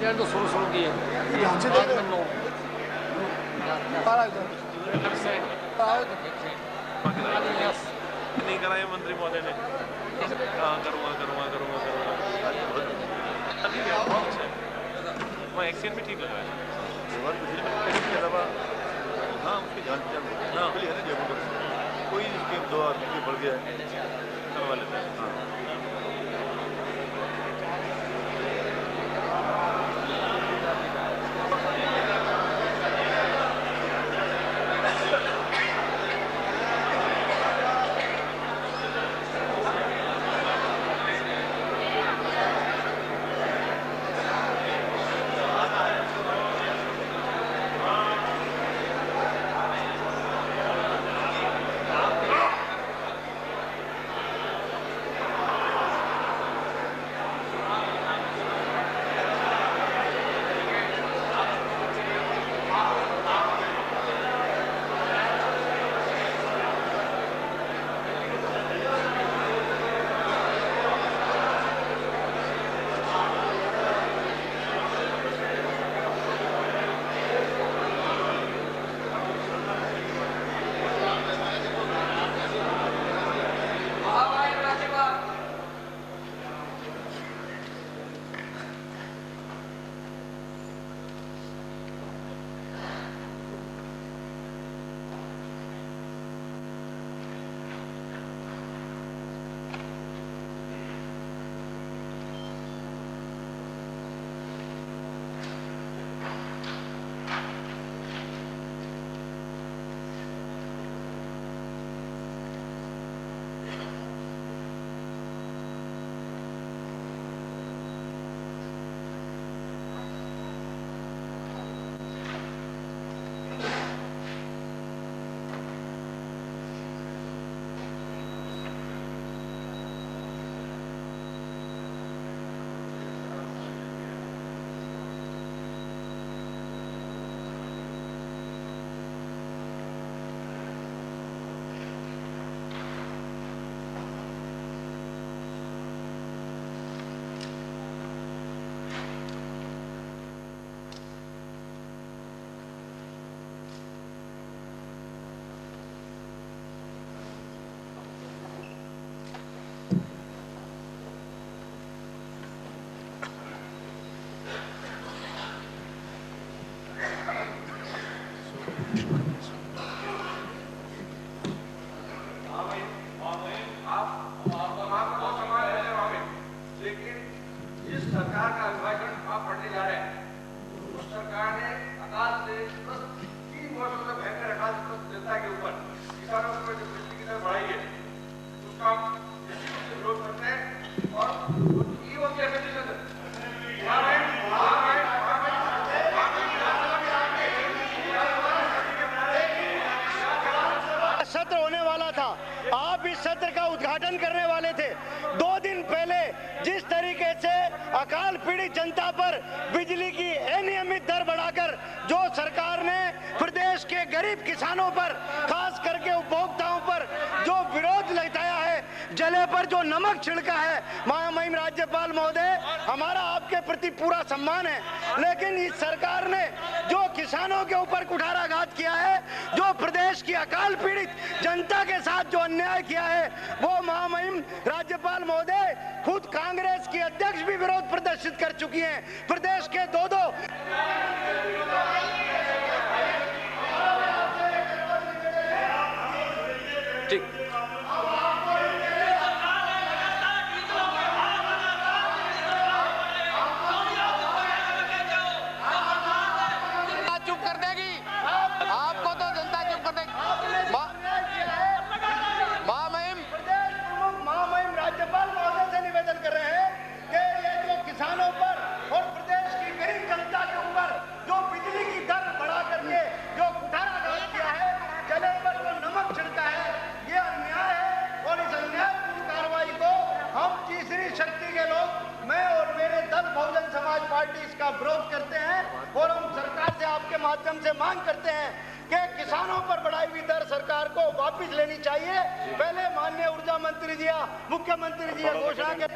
तो शुरू किए नहीं कराए मंत्री महोदय ने। करूँगा वहाँ एक्सीडेंट भी ठीक लगा है। हाँ उसकी जांच है ना जयपुर कोई इसके 2 आदमी बढ़ गया है करवा लेते हैं। हाँ सत्र होने वाला था, आप इस सत्र का उद्घाटन करने वाले थे। 2 दिन पहले जिस तरीके से अकाल पीड़ित जनता पर बिजली की अनियमित दर बढ़ाकर जो सरकार ने प्रदेश के गरीब किसानों पर, खास करके उपभोक्ताओं पर जो विरोध जताया है, जले पर जो नमक छिड़का है, महामहिम राज्यपाल महोदय, हमारा आपके प्रति पूरा सम्मान है, लेकिन इस सरकार ने जो किसानों के ऊपर कुठाराघात किया है, जो प्रदेश की अकाल पीड़ित जनता के साथ जो अन्याय किया है, वो महामहिम राज्यपाल महोदय खुद कांग्रेस की अध्यक्ष भी विरोध प्रदर्शित कर चुकी हैं। प्रदेश के दो चुप कर देगी, आपको तो जनता चुप कर देगी। महामहिम राज्यपाल महोदय से निवेदन कर रहे हैं कि ये जो किसानों पर और प्रदेश की गरीब जनता के ऊपर जो बिजली की दर बढ़ा करके जो कुठाराघात किया है, जले पर जो नमक छिड़का है, ये अन्याय है और इस अन्यायपूर्ण कार्रवाई को हम तीसरी शक्ति के लोग, मैं और मेरे दल बहुजन समाज पार्टी इसका विरोध करते हैं और हम सरकार से आपके माध्यम से मांग करते हैं कि किसानों पर बढ़ाई हुई दर सरकार को वापस लेनी चाहिए। पहले माननीय ऊर्जा मंत्री जी, मुख्यमंत्री जी घोषणा के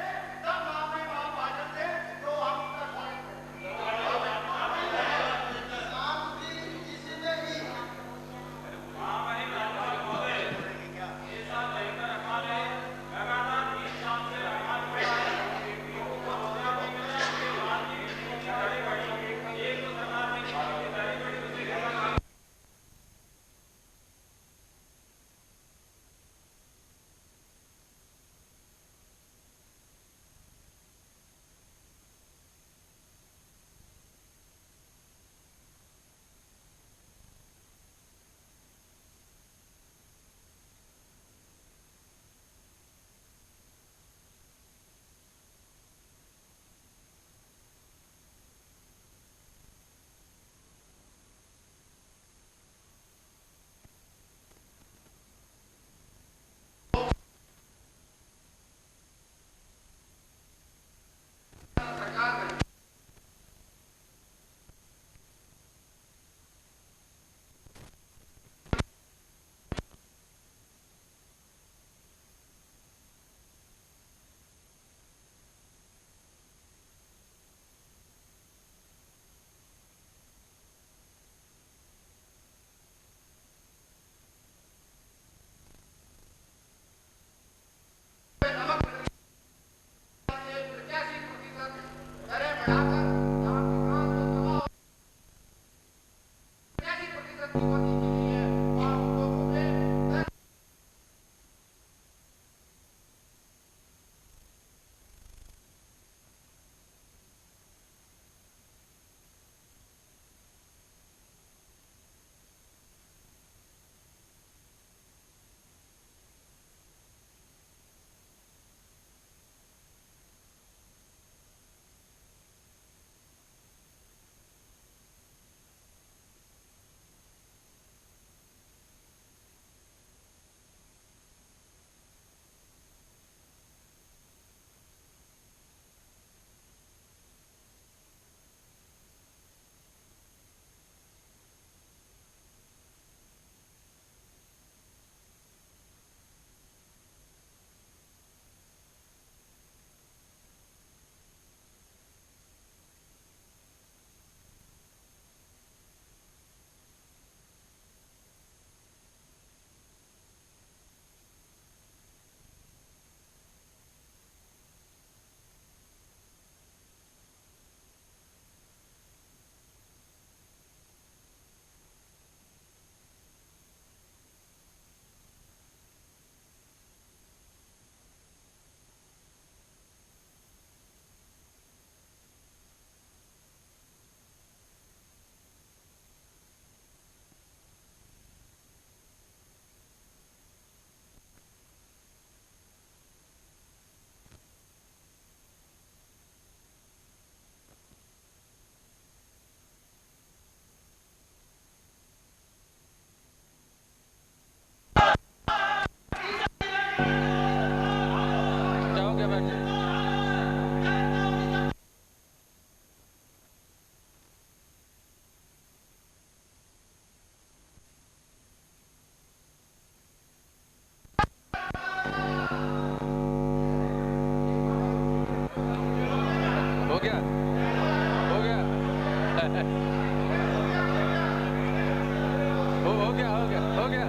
हो गया।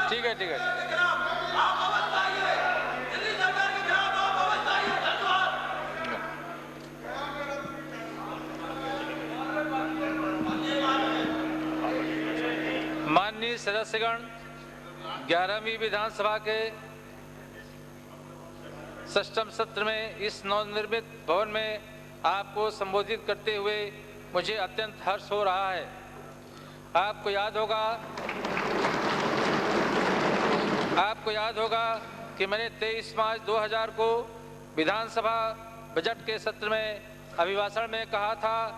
ठीक है। माननीय सदस्यगण, 11वीं विधानसभा के षष्ठम सत्र में इस नवनिर्मित भवन में आपको संबोधित करते हुए मुझे अत्यंत हर्ष हो रहा है। आपको याद होगा कि मैंने 23 मार्च 2000 को विधानसभा बजट के सत्र में अभिभाषण में कहा था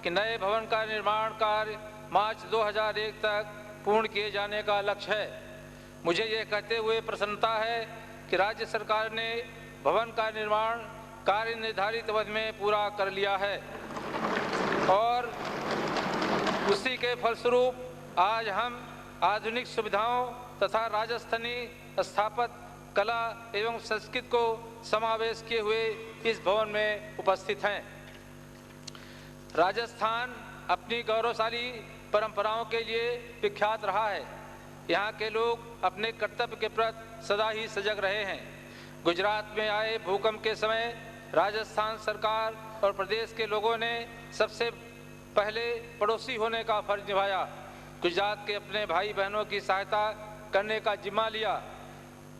कि नए भवन का निर्माण कार्य मार्च 2001 तक पूर्ण किए जाने का लक्ष्य है। मुझे यह कहते हुए प्रसन्नता है कि राज्य सरकार ने भवन का निर्माण कार्य निर्धारित अवधि में पूरा कर लिया है और उसी के फलस्वरूप आज हम आधुनिक सुविधाओं तथा राजस्थानी स्थापत्य कला एवं संस्कृति को समावेश किए हुए इस भवन में उपस्थित हैं। राजस्थान अपनी गौरवशाली परंपराओं के लिए विख्यात रहा है। यहाँ के लोग अपने कर्तव्य के प्रति सदा ही सजग रहे हैं। गुजरात में आए भूकंप के समय राजस्थान सरकार और प्रदेश के लोगों ने सबसे पहले पड़ोसी होने का फर्ज निभाया। गुजरात के अपने भाई बहनों की सहायता करने का जिम्मा लिया।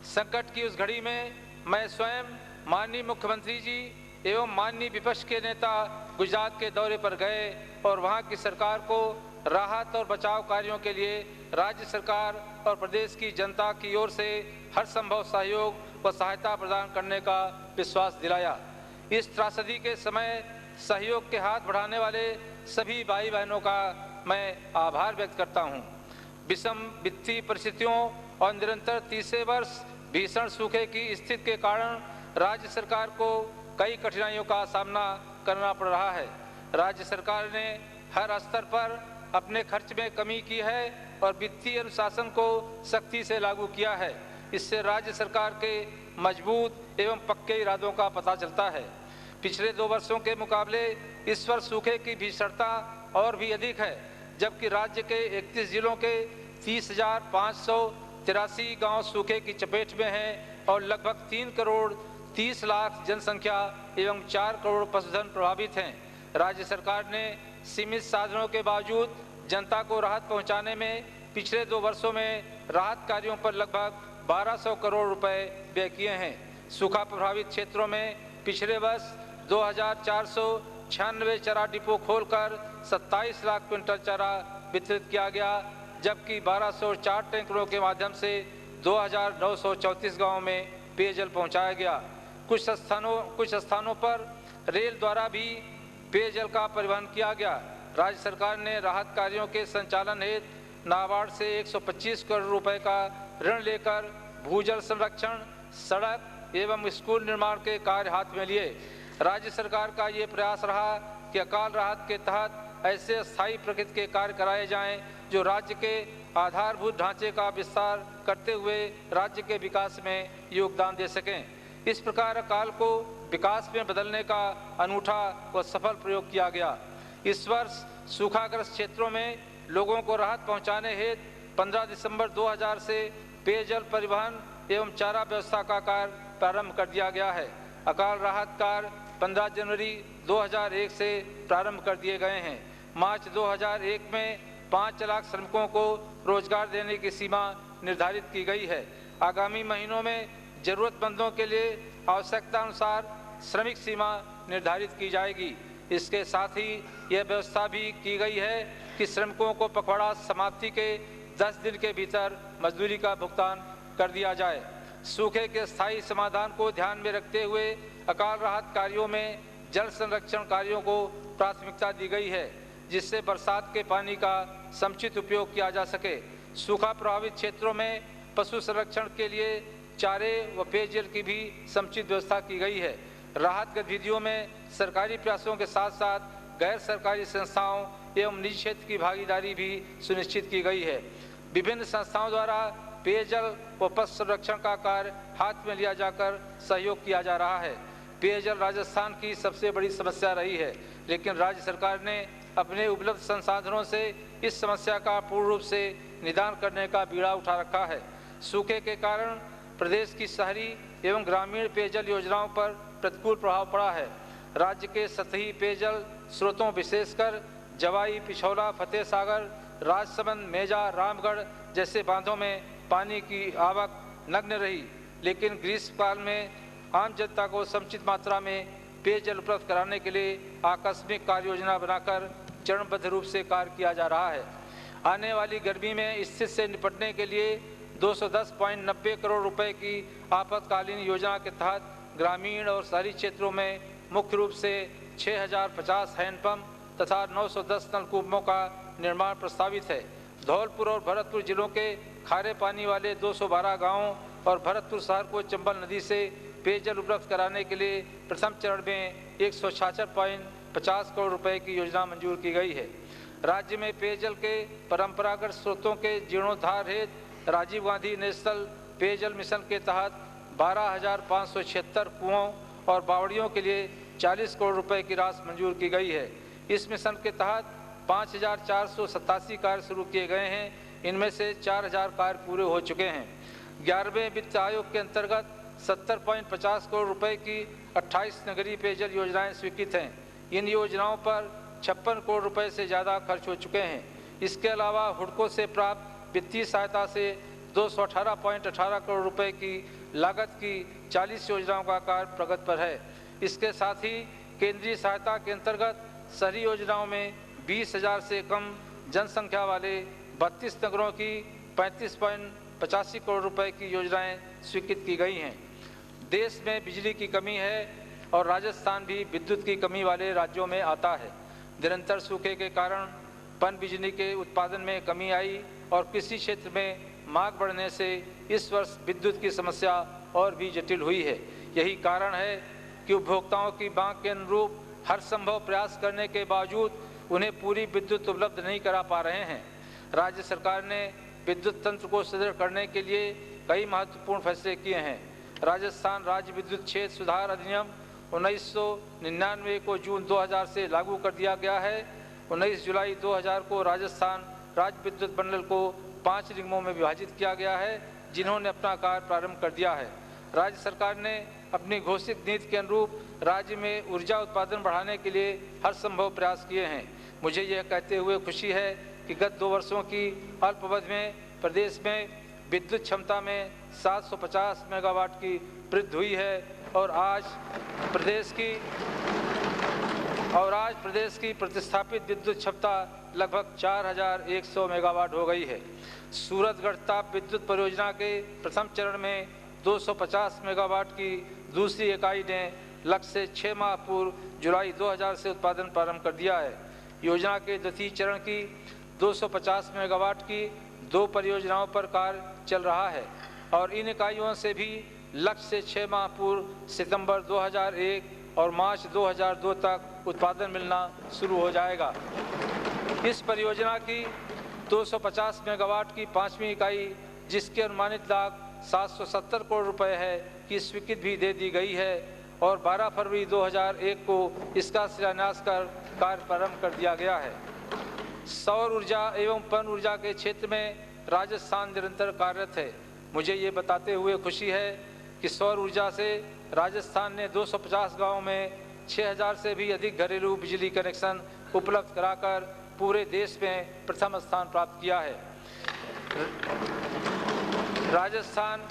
संकट की उस घड़ी में मैं स्वयं माननीय मुख्यमंत्री जी एवं माननीय विपक्ष के नेता गुजरात के दौरे पर गए और वहां की सरकार को राहत और बचाव कार्यों के लिए राज्य सरकार और प्रदेश की जनता की ओर से हर संभव सहयोग व सहायता प्रदान करने का विश्वास दिलाया। इस त्रासदी के समय सहयोग के हाथ बढ़ाने वाले सभी भाई बहनों का मैं आभार व्यक्त करता हूं। विषम वित्तीय परिस्थितियों और निरंतर तीसरे वर्ष भीषण सूखे की स्थिति के कारण राज्य सरकार को कई कठिनाइयों का सामना करना पड़ रहा है। राज्य सरकार ने हर स्तर पर अपने खर्च में कमी की है और वित्तीय अनुशासन को सख्ती से लागू किया है। इससे राज्य सरकार के मजबूत एवं पक्के इरादों का पता चलता है। पिछले 2 वर्षों के मुकाबले इस वर्ष सूखे की भीषणता और भी अधिक है, जबकि राज्य के 31 जिलों के 30,583 गांव सूखे की चपेट में हैं और लगभग 3 करोड़ 30 लाख जनसंख्या एवं 4 करोड़ पशुधन प्रभावित हैं। राज्य सरकार ने सीमित साधनों के बावजूद जनता को राहत पहुंचाने में पिछले 2 वर्षों में राहत कार्यों पर लगभग 1200 करोड़ रुपए व्यय किए हैं। सूखा प्रभावित क्षेत्रों में पिछले वर्ष 2496 चारा डिपो खोलकर 27 लाख क्विंटल चारा वितरित किया गया, जबकि 1204 टैंकरों के माध्यम से 2934 गांवों में पेयजल पहुंचाया गया। कुछ स्थानों पर रेल द्वारा भी पेयजल का परिवहन किया गया। राज्य सरकार ने राहत कार्यों के संचालन हेतु नाबार्ड से 125 करोड़ रुपए का ऋण लेकर भूजल संरक्षण, सड़क एवं स्कूल निर्माण के कार्य हाथ में लिए। राज्य सरकार का ये प्रयास रहा कि अकाल राहत के तहत ऐसे स्थायी प्रकृति के कार्य कराए जाएं जो राज्य के आधारभूत ढांचे का विस्तार करते हुए राज्य के विकास में योगदान दे सकें। इस प्रकार अकाल को विकास में बदलने का अनूठा व सफल प्रयोग किया गया। इस वर्ष सूखाग्रस्त क्षेत्रों में लोगों को राहत पहुंचाने हेतु 15 दिसंबर 2000 से पेयजल परिवहन एवं चारा व्यवस्था का कार्य प्रारंभ कर दिया गया है। अकाल राहत कार्य 15 जनवरी 2001 से प्रारंभ कर दिए गए हैं। मार्च 2001 में 5 लाख श्रमिकों को रोजगार देने की सीमा निर्धारित की गई है। आगामी महीनों में जरूरतमंदों के लिए आवश्यकता अनुसार श्रमिक सीमा निर्धारित की जाएगी। इसके साथ ही यह व्यवस्था भी की गई है कि श्रमिकों को पखवाड़ा समाप्ति के 10 दिन के भीतर मजदूरी का भुगतान कर दिया जाए। सूखे के स्थायी समाधान को ध्यान में रखते हुए अकाल राहत कार्यों में जल संरक्षण कार्यों को प्राथमिकता दी गई है, जिससे बरसात के पानी का समुचित उपयोग किया जा सके। सूखा प्रभावित क्षेत्रों में पशु संरक्षण के लिए चारे व पेयजल की भी समुचित व्यवस्था की गई है। राहत गतिविधियों में सरकारी प्रयासों के साथ साथ गैर सरकारी संस्थाओं एवं निजी क्षेत्र की भागीदारी भी सुनिश्चित की गई है। विभिन्न संस्थाओं द्वारा पेयजल व पशु संरक्षण का कार्य हाथ में लिया जाकर सहयोग किया जा रहा है। पेयजल राजस्थान की सबसे बड़ी समस्या रही है, लेकिन राज्य सरकार ने अपने उपलब्ध संसाधनों से इस समस्या का पूर्ण रूप से निदान करने का बीड़ा उठा रखा है। सूखे के कारण प्रदेश की शहरी एवं ग्रामीण पेयजल योजनाओं पर प्रतिकूल प्रभाव पड़ा है। राज्य के सतही पेयजल स्रोतों विशेषकर जवाई, पिछौला, फतेह सागर, राजसमंद, मेजा, रामगढ़ जैसे बांधों में पानी की आवक नगण्य रही, लेकिन ग्रीष्मकाल में आम जनता को समुचित मात्रा में पेयजल उपलब्ध कराने के लिए आकस्मिक कार्य योजना बनाकर चरणबद्ध रूप से कार्य किया जा रहा है। आने वाली गर्मी में स्थिति से निपटने के लिए 210.90 करोड़ रुपए की आपातकालीन योजना के तहत ग्रामीण और शहरी क्षेत्रों में मुख्य रूप से 6050 हैंडपंप तथा 910 नलकूपों का निर्माण प्रस्तावित है। धौलपुर और भरतपुर जिलों के खारे पानी वाले 212 गांवों और भरतपुर शहर को चंबल नदी से पेयजल उपलब्ध कराने के लिए प्रथम चरण में 166.50 करोड़ रुपए की योजना मंजूर की गई है। राज्य में पेयजल के परंपरागत स्रोतों के जीर्णोद्धार हेतु राजीव गांधी नेशनल पेयजल मिशन के तहत 12,576 कुओं और बावड़ियों के लिए 40 करोड़ रुपए की राशि मंजूर की गई है। इस मिशन के तहत 5,487 कार्य शुरू किए गए हैं। इनमें से 4,000 कार्य पूरे हो चुके हैं। 11वें वित्त आयोग के अंतर्गत 70.50 करोड़ रुपए की 28 नगरीय पेयजल योजनाएं स्वीकृत हैं। इन योजनाओं पर 56 करोड़ रुपए से ज़्यादा खर्च हो चुके हैं। इसके अलावा हुडको से प्राप्त वित्तीय सहायता से 218.18 करोड़ रुपए की लागत की 40 योजनाओं का कार्य प्रगति पर है। इसके साथ ही केंद्रीय सहायता के अंतर्गत शहरी योजनाओं में 20,000 से कम जनसंख्या वाले 32 नगरों की 35.85 करोड़ रुपए की योजनाएं स्वीकृत की गई हैं। देश में बिजली की कमी है और राजस्थान भी विद्युत की कमी वाले राज्यों में आता है। निरंतर सूखे के कारण पन बिजली के उत्पादन में कमी आई और कृषि क्षेत्र में मांग बढ़ने से इस वर्ष विद्युत की समस्या और भी जटिल हुई है। यही कारण है कि उपभोक्ताओं की मांग के अनुरूप हर संभव प्रयास करने के बावजूद उन्हें पूरी विद्युत उपलब्ध नहीं करा पा रहे हैं। राज्य सरकार ने विद्युत तंत्र को सुदृढ़ करने के लिए कई महत्वपूर्ण फैसले किए हैं। राजस्थान राज्य विद्युत क्षेत्र सुधार अधिनियम 1999 को जून 2000 से लागू कर दिया गया है। 19 जुलाई 2000 को राजस्थान राज्य विद्युत मंडल को 5 निगमों में विभाजित किया गया है, जिन्होंने अपना कार्य प्रारंभ कर दिया है। राज्य सरकार ने अपनी घोषित नीति के अनुरूप राज्य में ऊर्जा उत्पादन बढ़ाने के लिए हर संभव प्रयास किए हैं। मुझे यह कहते हुए खुशी है कि गत 2 वर्षों की अल्प अवधि में प्रदेश में विद्युत क्षमता में 750 मेगावाट की वृद्धि हुई है और आज प्रदेश की प्रतिस्थापित विद्युत क्षमता लगभग 4,100 मेगावाट हो गई है। सूरतगढ़ ताप विद्युत परियोजना के प्रथम चरण में 250 मेगावाट की दूसरी इकाई ने लक्ष्य से 6 माह पूर्व जुलाई 2000 से उत्पादन प्रारंभ कर दिया है। योजना के द्वितीय चरण की 250 मेगावाट की 2 परियोजनाओं पर कार्य चल रहा है और इन इकाइयों से भी लक्ष्य से 6 माह पूर्व सितंबर 2001 और मार्च 2002 तक उत्पादन मिलना शुरू हो जाएगा। इस परियोजना की 250 मेगावाट की 5वीं इकाई, जिसकी अनुमानित लागत 770 करोड़ रुपए है, की स्वीकृति भी दे दी गई है और 12 फरवरी 2001 को इसका शिलान्यास कर कार्य प्रारंभ कर दिया गया है। सौर ऊर्जा एवं पवन ऊर्जा के क्षेत्र में राजस्थान निरंतर कार्यरत है। मुझे ये बताते हुए खुशी है कि सौर ऊर्जा से राजस्थान ने 250 गांवों में 6000 से भी अधिक घरेलू बिजली कनेक्शन उपलब्ध कराकर पूरे देश में प्रथम स्थान प्राप्त किया है। राजस्थान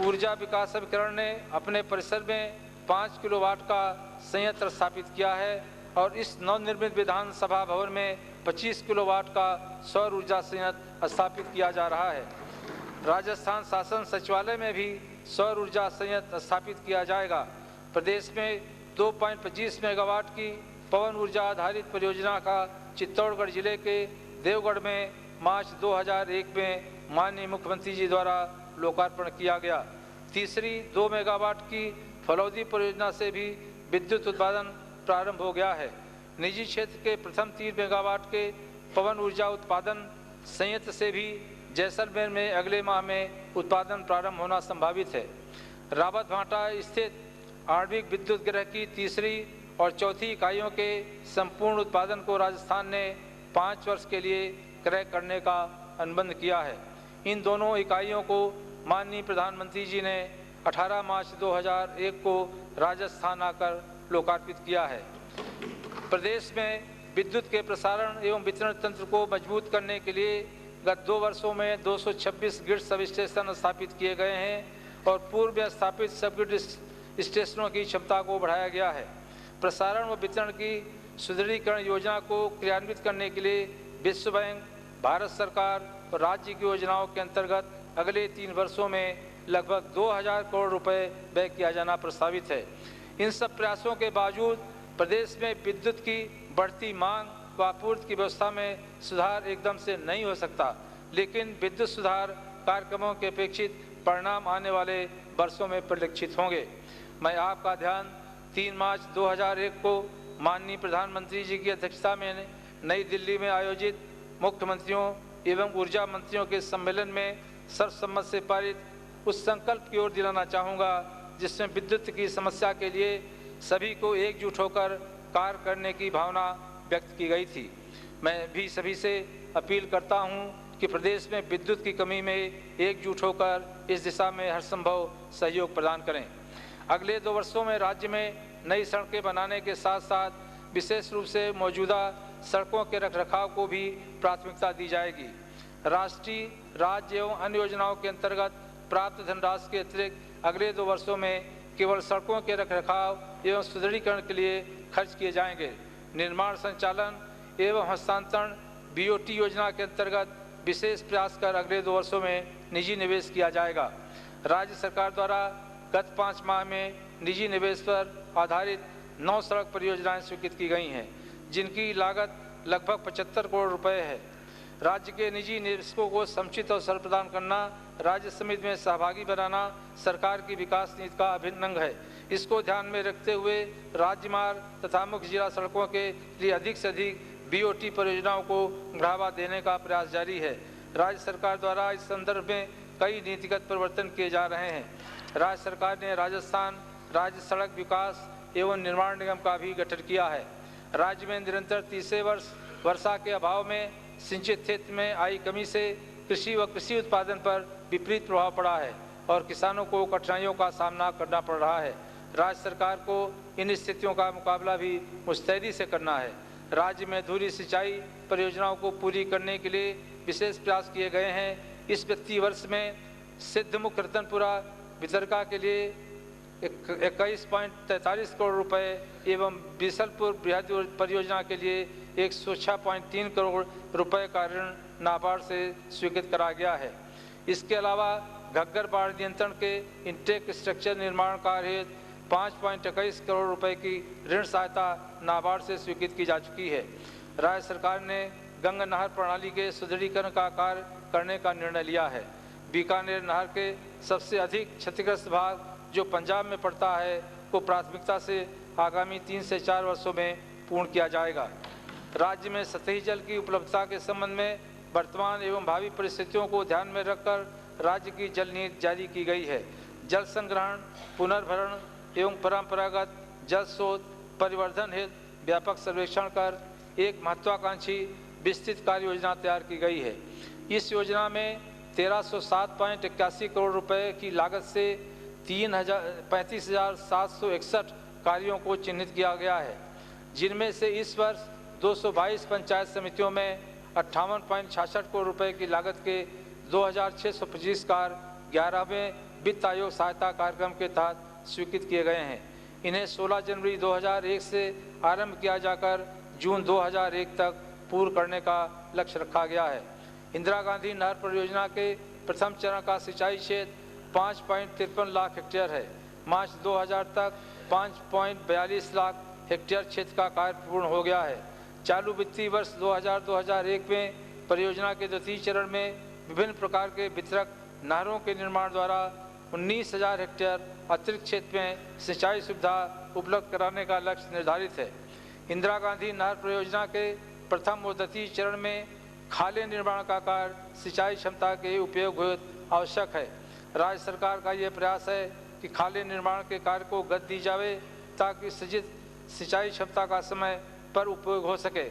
ऊर्जा विकास अभिकरण ने अपने परिसर में 5 किलोवाट का संयंत्र स्थापित किया है और इस नवनिर्मित विधानसभा भवन में 25 किलोवाट का सौर ऊर्जा संयंत्र स्थापित किया जा रहा है। राजस्थान शासन सचिवालय में भी सौर ऊर्जा संयंत्र स्थापित किया जाएगा। प्रदेश में 2.25 मेगावाट की पवन ऊर्जा आधारित परियोजना का चित्तौड़गढ़ जिले के देवगढ़ में मार्च 2001 में माननीय मुख्यमंत्री जी द्वारा लोकार्पण किया गया। तीसरी 2 मेगावाट की फलौदी परियोजना से भी विद्युत उत्पादन प्रारंभ हो गया है। निजी क्षेत्र के प्रथम 3 मेगावाट के पवन ऊर्जा उत्पादन संयंत्र से भी जैसलमेर में अगले माह में उत्पादन प्रारंभ होना संभावित है। रावत भाटा स्थित आणविक विद्युत गृह की तीसरी और चौथी इकाइयों के संपूर्ण उत्पादन को राजस्थान ने 5 वर्ष के लिए क्रय करने का अनुबंध किया है। इन दोनों इकाइयों को माननीय प्रधानमंत्री जी ने 18 मार्च 2001 को राजस्थान आकर लोकार्पित किया है। प्रदेश में विद्युत के प्रसारण एवं वितरण तंत्र को मजबूत करने के लिए गत 2 वर्षों में 226 ग्रिड सब स्टेशन स्थापित किए गए हैं और पूर्व में स्थापित सब ग्रिड स्टेशनों की क्षमता को बढ़ाया गया है। प्रसारण व वितरण की सुदृढ़ीकरण योजना को क्रियान्वित करने के लिए विश्व बैंक, भारत सरकार और राज्य की योजनाओं के अंतर्गत अगले 3 वर्षों में लगभग 2000 करोड़ रुपए व्यय किया जाना प्रस्तावित है। इन सब प्रयासों के बावजूद प्रदेश में विद्युत की बढ़ती मांग व आपूर्ति की व्यवस्था में सुधार एकदम से नहीं हो सकता, लेकिन विद्युत सुधार कार्यक्रमों के अपेक्षित परिणाम आने वाले वर्षों में परिलक्षित होंगे। मैं आपका ध्यान 3 मार्च 2001 को माननीय प्रधानमंत्री जी की अध्यक्षता में नई दिल्ली में आयोजित मुख्यमंत्रियों एवं ऊर्जा मंत्रियों के सम्मेलन में सर्वसम्मत से पारित उस संकल्प की ओर दिलाना चाहूँगा जिसमें विद्युत की समस्या के लिए सभी को एकजुट होकर कार्य करने की भावना व्यक्त की गई थी। मैं भी सभी से अपील करता हूं कि प्रदेश में विद्युत की कमी में एकजुट होकर इस दिशा में हर संभव सहयोग प्रदान करें। अगले 2 वर्षों में राज्य में नई सड़कें बनाने के साथ साथ विशेष रूप से मौजूदा सड़कों के रखरखाव को भी प्राथमिकता दी जाएगी। राष्ट्रीय, राज्य एवं अन्य योजनाओं के अंतर्गत प्राप्त धनराशि के अतिरिक्त अगले 2 वर्षों में केवल सड़कों के रखरखाव एवं सुदृढ़ीकरण के लिए खर्च किए जाएंगे। निर्माण, संचालन एवं हस्तांतरण BOT योजना के अंतर्गत विशेष प्रयास कर अगले 2 वर्षों में निजी निवेश किया जाएगा। राज्य सरकार द्वारा गत 5 माह में निजी निवेश पर आधारित 9 सड़क परियोजनाएं स्वीकृत की गई हैं, जिनकी लागत लगभग 75 करोड़ रुपए है। राज्य के निजी निवेशकों को समुचित अवसर प्रदान करना, राज्य समिति में सहभागी बनाना सरकार की विकास नीति का अभिन्न अंग है। इसको ध्यान में रखते हुए राज्य मार्ग तथा मुख्य जिला सड़कों के लिए अधिक से अधिक BOT परियोजनाओं को बढ़ावा देने का प्रयास जारी है। राज्य सरकार द्वारा इस संदर्भ में कई नीतिगत परिवर्तन किए जा रहे हैं। राज्य सरकार ने राजस्थान राज्य सड़क विकास एवं निर्माण निगम का भी गठन किया है। राज्य में निरंतर तीसरे वर्ष वर्षा के अभाव में सिंचित क्षेत्र में आई कमी से कृषि व कृषि उत्पादन पर विपरीत प्रभाव पड़ा है और किसानों को कठिनाइयों का सामना करना पड़ रहा है। राज्य सरकार को इन स्थितियों का मुकाबला भी मुस्तैदी से करना है। राज्य में अधूरी सिंचाई परियोजनाओं को पूरी करने के लिए विशेष प्रयास किए गए हैं। इस वित्तीय वर्ष में सिद्धमुख रतनपुरा वितरका के लिए 21.43 करोड़ रुपए एवं बीसलपुर बृहद परियोजना के लिए 106.3 करोड़ रुपए का ऋण नाबार्ड से स्वीकृत करा गया है। इसके अलावा घग्गर बाढ़ नियंत्रण के इंटेक स्ट्रक्चर निर्माण कार्य हेतु 5.21 करोड़ रुपए की ऋण सहायता नाबार्ड से स्वीकृत की जा चुकी है। राज्य सरकार ने गंगा नहर प्रणाली के सुदृढ़ीकरण का कार्य करने का निर्णय लिया है। बीकानेर नहर के सबसे अधिक क्षतिग्रस्त भाग जो पंजाब में पड़ता है को प्राथमिकता से आगामी 3 से 4 वर्षों में पूर्ण किया जाएगा। राज्य में सतही जल की उपलब्धता के संबंध में वर्तमान एवं भावी परिस्थितियों को ध्यान में रखकर राज्य की जल नीति जारी की गई है। जल संग्रहण, पुनर्भरण एवं परंपरागत जल स्रोत परिवर्धन हेतु व्यापक सर्वेक्षण कर एक महत्वाकांक्षी विस्तृत कार्य योजना तैयार की गई है। इस योजना में 1307.81 करोड़ रुपए की लागत से 35,761 कार्यों को चिन्हित किया गया है, जिनमें से इस वर्ष 222 पंचायत समितियों में 58.66 करोड़ रुपए की लागत के 2,625 कार्य 11वें वित्त आयोग सहायता कार्यक्रम के तहत स्वीकृत किए गए हैं। इन्हें 16 जनवरी 2001 से आरंभ किया जाकर जून 2001 तक पूर्ण करने का लक्ष्य रखा गया है। इंदिरा गांधी नहर परियोजना के प्रथम चरण का सिंचाई क्षेत्र 5.53 लाख हेक्टेयर है। मार्च 2000 तक 5.42 लाख हेक्टेयर क्षेत्र का कार्य पूर्ण हो गया है। चालू वित्तीय वर्ष 2000-2001 में परियोजना के द्वितीय चरण में विभिन्न प्रकार के वितरक नहरों के निर्माण द्वारा 19,000 हेक्टेयर अतिरिक्त क्षेत्र में सिंचाई सुविधा उपलब्ध कराने का लक्ष्य निर्धारित है। इंदिरा गांधी नहर परियोजना के प्रथम और द्वितीय चरण में खाले निर्माण का कार्य सिंचाई क्षमता के उपयोग हेतु आवश्यक है। राज्य सरकार का यह प्रयास है कि खाले निर्माण के कार्य को गति दी जाए ताकि सृजित सिंचाई क्षमता का समय पर उपयोग हो सके।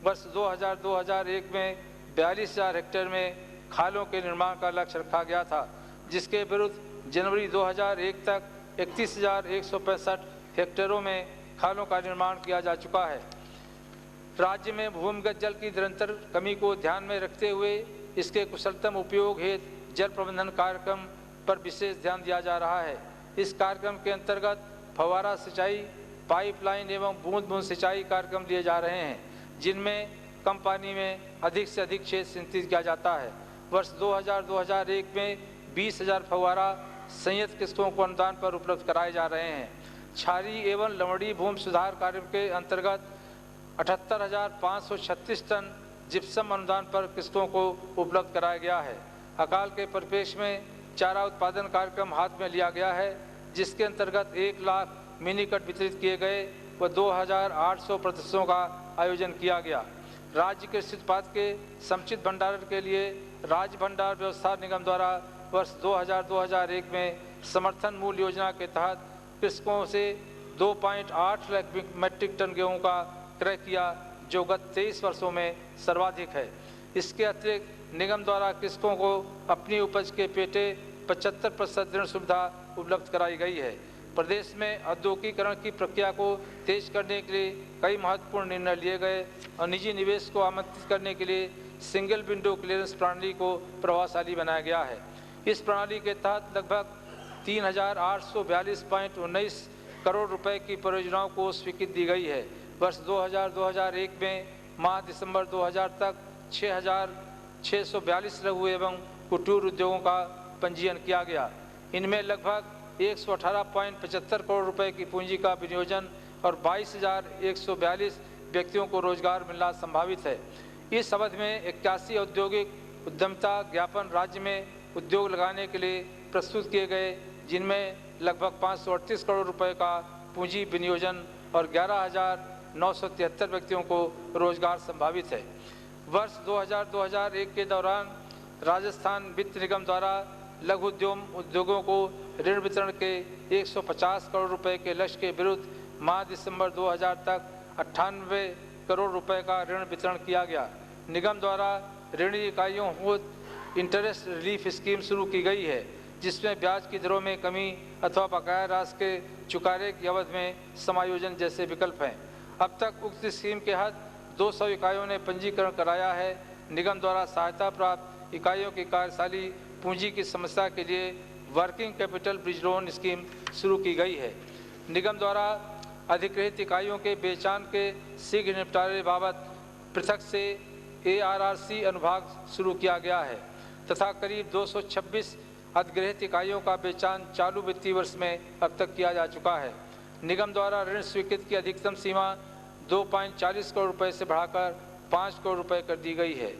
वर्ष 2000-2001 में 42,000 हेक्टेयर में खालों के निर्माण का लक्ष्य रखा गया था, जिसके विरुद्ध जनवरी 2001 तक 31,165 हेक्टेयरों में खालों का निर्माण किया जा चुका है। राज्य में भूमिगत जल की निरंतर कमी को ध्यान में रखते हुए इसके कुशलतम उपयोग हेतु जल प्रबंधन कार्यक्रम पर विशेष ध्यान दिया जा रहा है। इस कार्यक्रम के अंतर्गत फव्वारा सिंचाई, पाइपलाइन एवं बूंद बूंद सिंचाई कार्यक्रम लिए जा रहे हैं, जिनमें कम पानी में अधिक से अधिक क्षेत्र सिंचित किया जाता है। वर्ष 2000-2001 में 20,000 फव्वारा संयंत्र किस्तों को अनुदान पर उपलब्ध कराए जा रहे हैं। क्षारीय एवं लवणीय भूमि सुधार कार्य के अंतर्गत 78,536 टन जिप्सम अनुदान पर किस्तों को उपलब्ध कराया गया है। अकाल के परिप्रेक्ष्य में चारा उत्पादन कार्यक्रम हाथ में लिया गया है, जिसके अंतर्गत 1 लाख मिनी कट वितरित किए गए व 2,800 प्रदर्शनों का आयोजन किया गया। राज्य कृषि उत्पाद के समुचित भंडारण के लिए राज्य भंडार व्यवस्था निगम द्वारा वर्ष 2000-2001 में समर्थन मूल्य योजना के तहत कृषकों से 2.8 लाख मीट्रिक टन गेहूं का क्रय किया, जो गत 23 वर्षों में सर्वाधिक है। इसके अतिरिक्त निगम द्वारा कृषकों को अपनी उपज के पेटे 75% ऋण सुविधा उपलब्ध कराई गई है। प्रदेश में औद्योगिकीकरण की प्रक्रिया को तेज करने के लिए कई महत्वपूर्ण निर्णय लिए गए और निजी निवेश को आमंत्रित करने के लिए सिंगल विंडो क्लियरेंस प्रणाली को प्रभावशाली बनाया गया है। इस प्रणाली के तहत लगभग 3,842.19 करोड़ रुपए की परियोजनाओं को स्वीकृति दी गई है। वर्ष 2000-2001 में माह दिसंबर 2000 तक 6,642 लघु एवं कुटीर उद्योगों का पंजीयन किया गया। इनमें लगभग 118.75 करोड़ रुपए की पूंजी का विनियोजन और 22,142 व्यक्तियों को रोजगार मिलना संभावित है। इस अवधि में 81 औद्योगिक उद्यमिता ज्ञापन राज्य में उद्योग लगाने के लिए प्रस्तुत किए गए, जिनमें लगभग 538 करोड़ रुपए का पूंजी विनियोजन और 11,973 व्यक्तियों को रोजगार संभावित है। वर्ष 2000-2001 के दौरान राजस्थान वित्त निगम द्वारा लघु उद्योगों को ऋण वितरण के 150 करोड़ रुपए के लक्ष्य के विरुद्ध माह दिसंबर 2000 तक 98 करोड़ रुपए का ऋण वितरण किया गया। निगम द्वारा ऋण इकाइयों को इंटरेस्ट रिलीफ स्कीम शुरू की गई है, जिसमें ब्याज की दरों में कमी अथवा बकाया राशि के चुकाने की अवधि में समायोजन जैसे विकल्प हैं। अब तक उक्त स्कीम के तहत 200 इकाइयों ने पंजीकरण कराया है। निगम द्वारा सहायता प्राप्त इकाइयों की कार्यशाली पूंजी की समस्या के लिए working capital bridge loan scheme शुरू की गई है। निगम द्वारा अधिकृत इकाइयों के बेचान के शीघ्र निपटारे बाबत पृथक से ARRC अनुभाग शुरू किया गया है तथा करीब 226 अधिग्रहित इकाइयों का बेचान चालू वित्तीय वर्ष में अब तक किया जा चुका है। निगम द्वारा ऋण स्वीकृति की अधिकतम सीमा 2.40 करोड़ रुपए से बढ़ाकर 5 करोड़ रुपए कर दी गई है।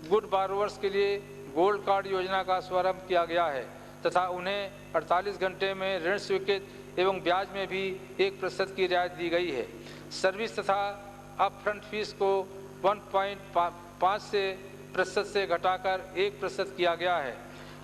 गुड बारोवर्स के लिए गोल्ड कार्ड योजना का शुभारंभ किया गया है तथा उन्हें 48 घंटे में ऋण स्वीकृत एवं ब्याज में भी 1% की रियायत दी गई है। सर्विस तथा अपफ्रंट फीस को 1.5% से घटाकर 1% किया गया है।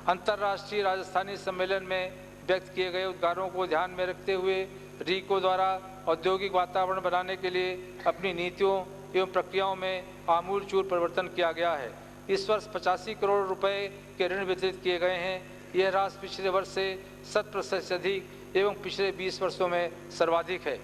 अंतर्राष्ट्रीय राजस्थानी सम्मेलन में व्यक्त किए गए उद्गारों को ध्यान में रखते हुए रीको द्वारा औद्योगिक वातावरण बनाने के लिए अपनी नीतियों एवं प्रक्रियाओं में आमूलचूल परिवर्तन किया गया है। इस वर्ष 85 करोड़ रुपए के ऋण वितरित किए गए हैं। यह राशि पिछले वर्ष से 7% से अधिक एवं पिछले 20 वर्षों में सर्वाधिक है।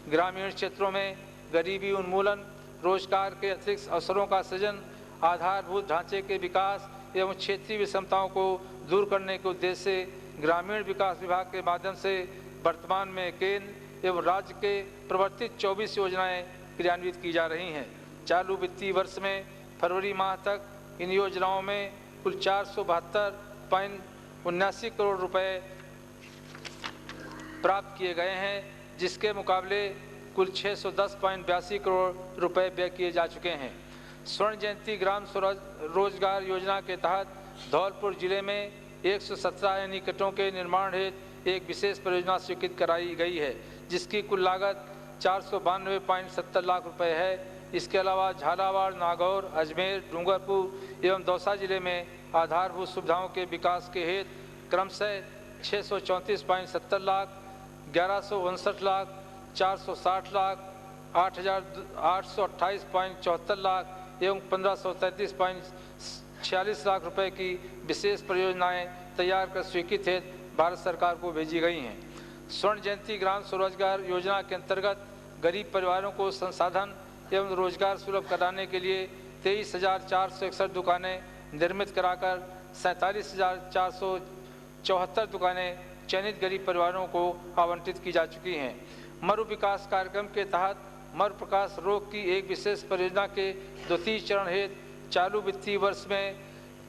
ग्रामीण क्षेत्रों में गरीबी उन्मूलन, रोजगार के अतिरिक्त अवसरों का सृजन, आधारभूत ढांचे के विकास एवं क्षेत्रीय विषमताओं को दूर करने के उद्देश्य से ग्रामीण विकास विभाग के माध्यम से वर्तमान में केंद्र एवं राज्य के प्रवर्तित 24 योजनाएं क्रियान्वित की जा रही हैं। चालू वित्तीय वर्ष में फरवरी माह तक इन योजनाओं में कुल 472 10.79 करोड़ रुपए प्राप्त किए गए हैं, जिसके मुकाबले कुल 610.82 करोड़ रुपए व्यय किए जा चुके हैं। स्वर्ण जयंती ग्राम रोजगार योजना के तहत धौलपुर जिले में 117 यूनिटों के निर्माण हेतु एक विशेष परियोजना स्वीकृत कराई गई है, जिसकी कुल लागत 492.70 लाख रुपए है। इसके अलावा झालावाड़, नागौर, अजमेर, डूंगरपुर एवं दौसा जिले में आधारभूत सुविधाओं के विकास के हेतु क्रमशः 634.70 लाख, 1159 लाख, 460 लाख, 8,828.74 लाख एवं 1533.46 लाख रुपए की विशेष परियोजनाएं तैयार कर स्वीकृत हेतु भारत सरकार को भेजी गई हैं। स्वर्ण जयंती ग्राम स्वरोजगार योजना के अंतर्गत गरीब परिवारों को संसाधन एवं रोजगार सुलभ कराने के लिए 23,461 दुकानें निर्मित कराकर 47,474 दुकानें चयनित गरीब परिवारों को आवंटित की जा चुकी हैं। मरु विकास कार्यक्रम के तहत मरु प्रकाश रोग की एक विशेष परियोजना के द्वितीय चरण हेतु चालू वित्तीय वर्ष में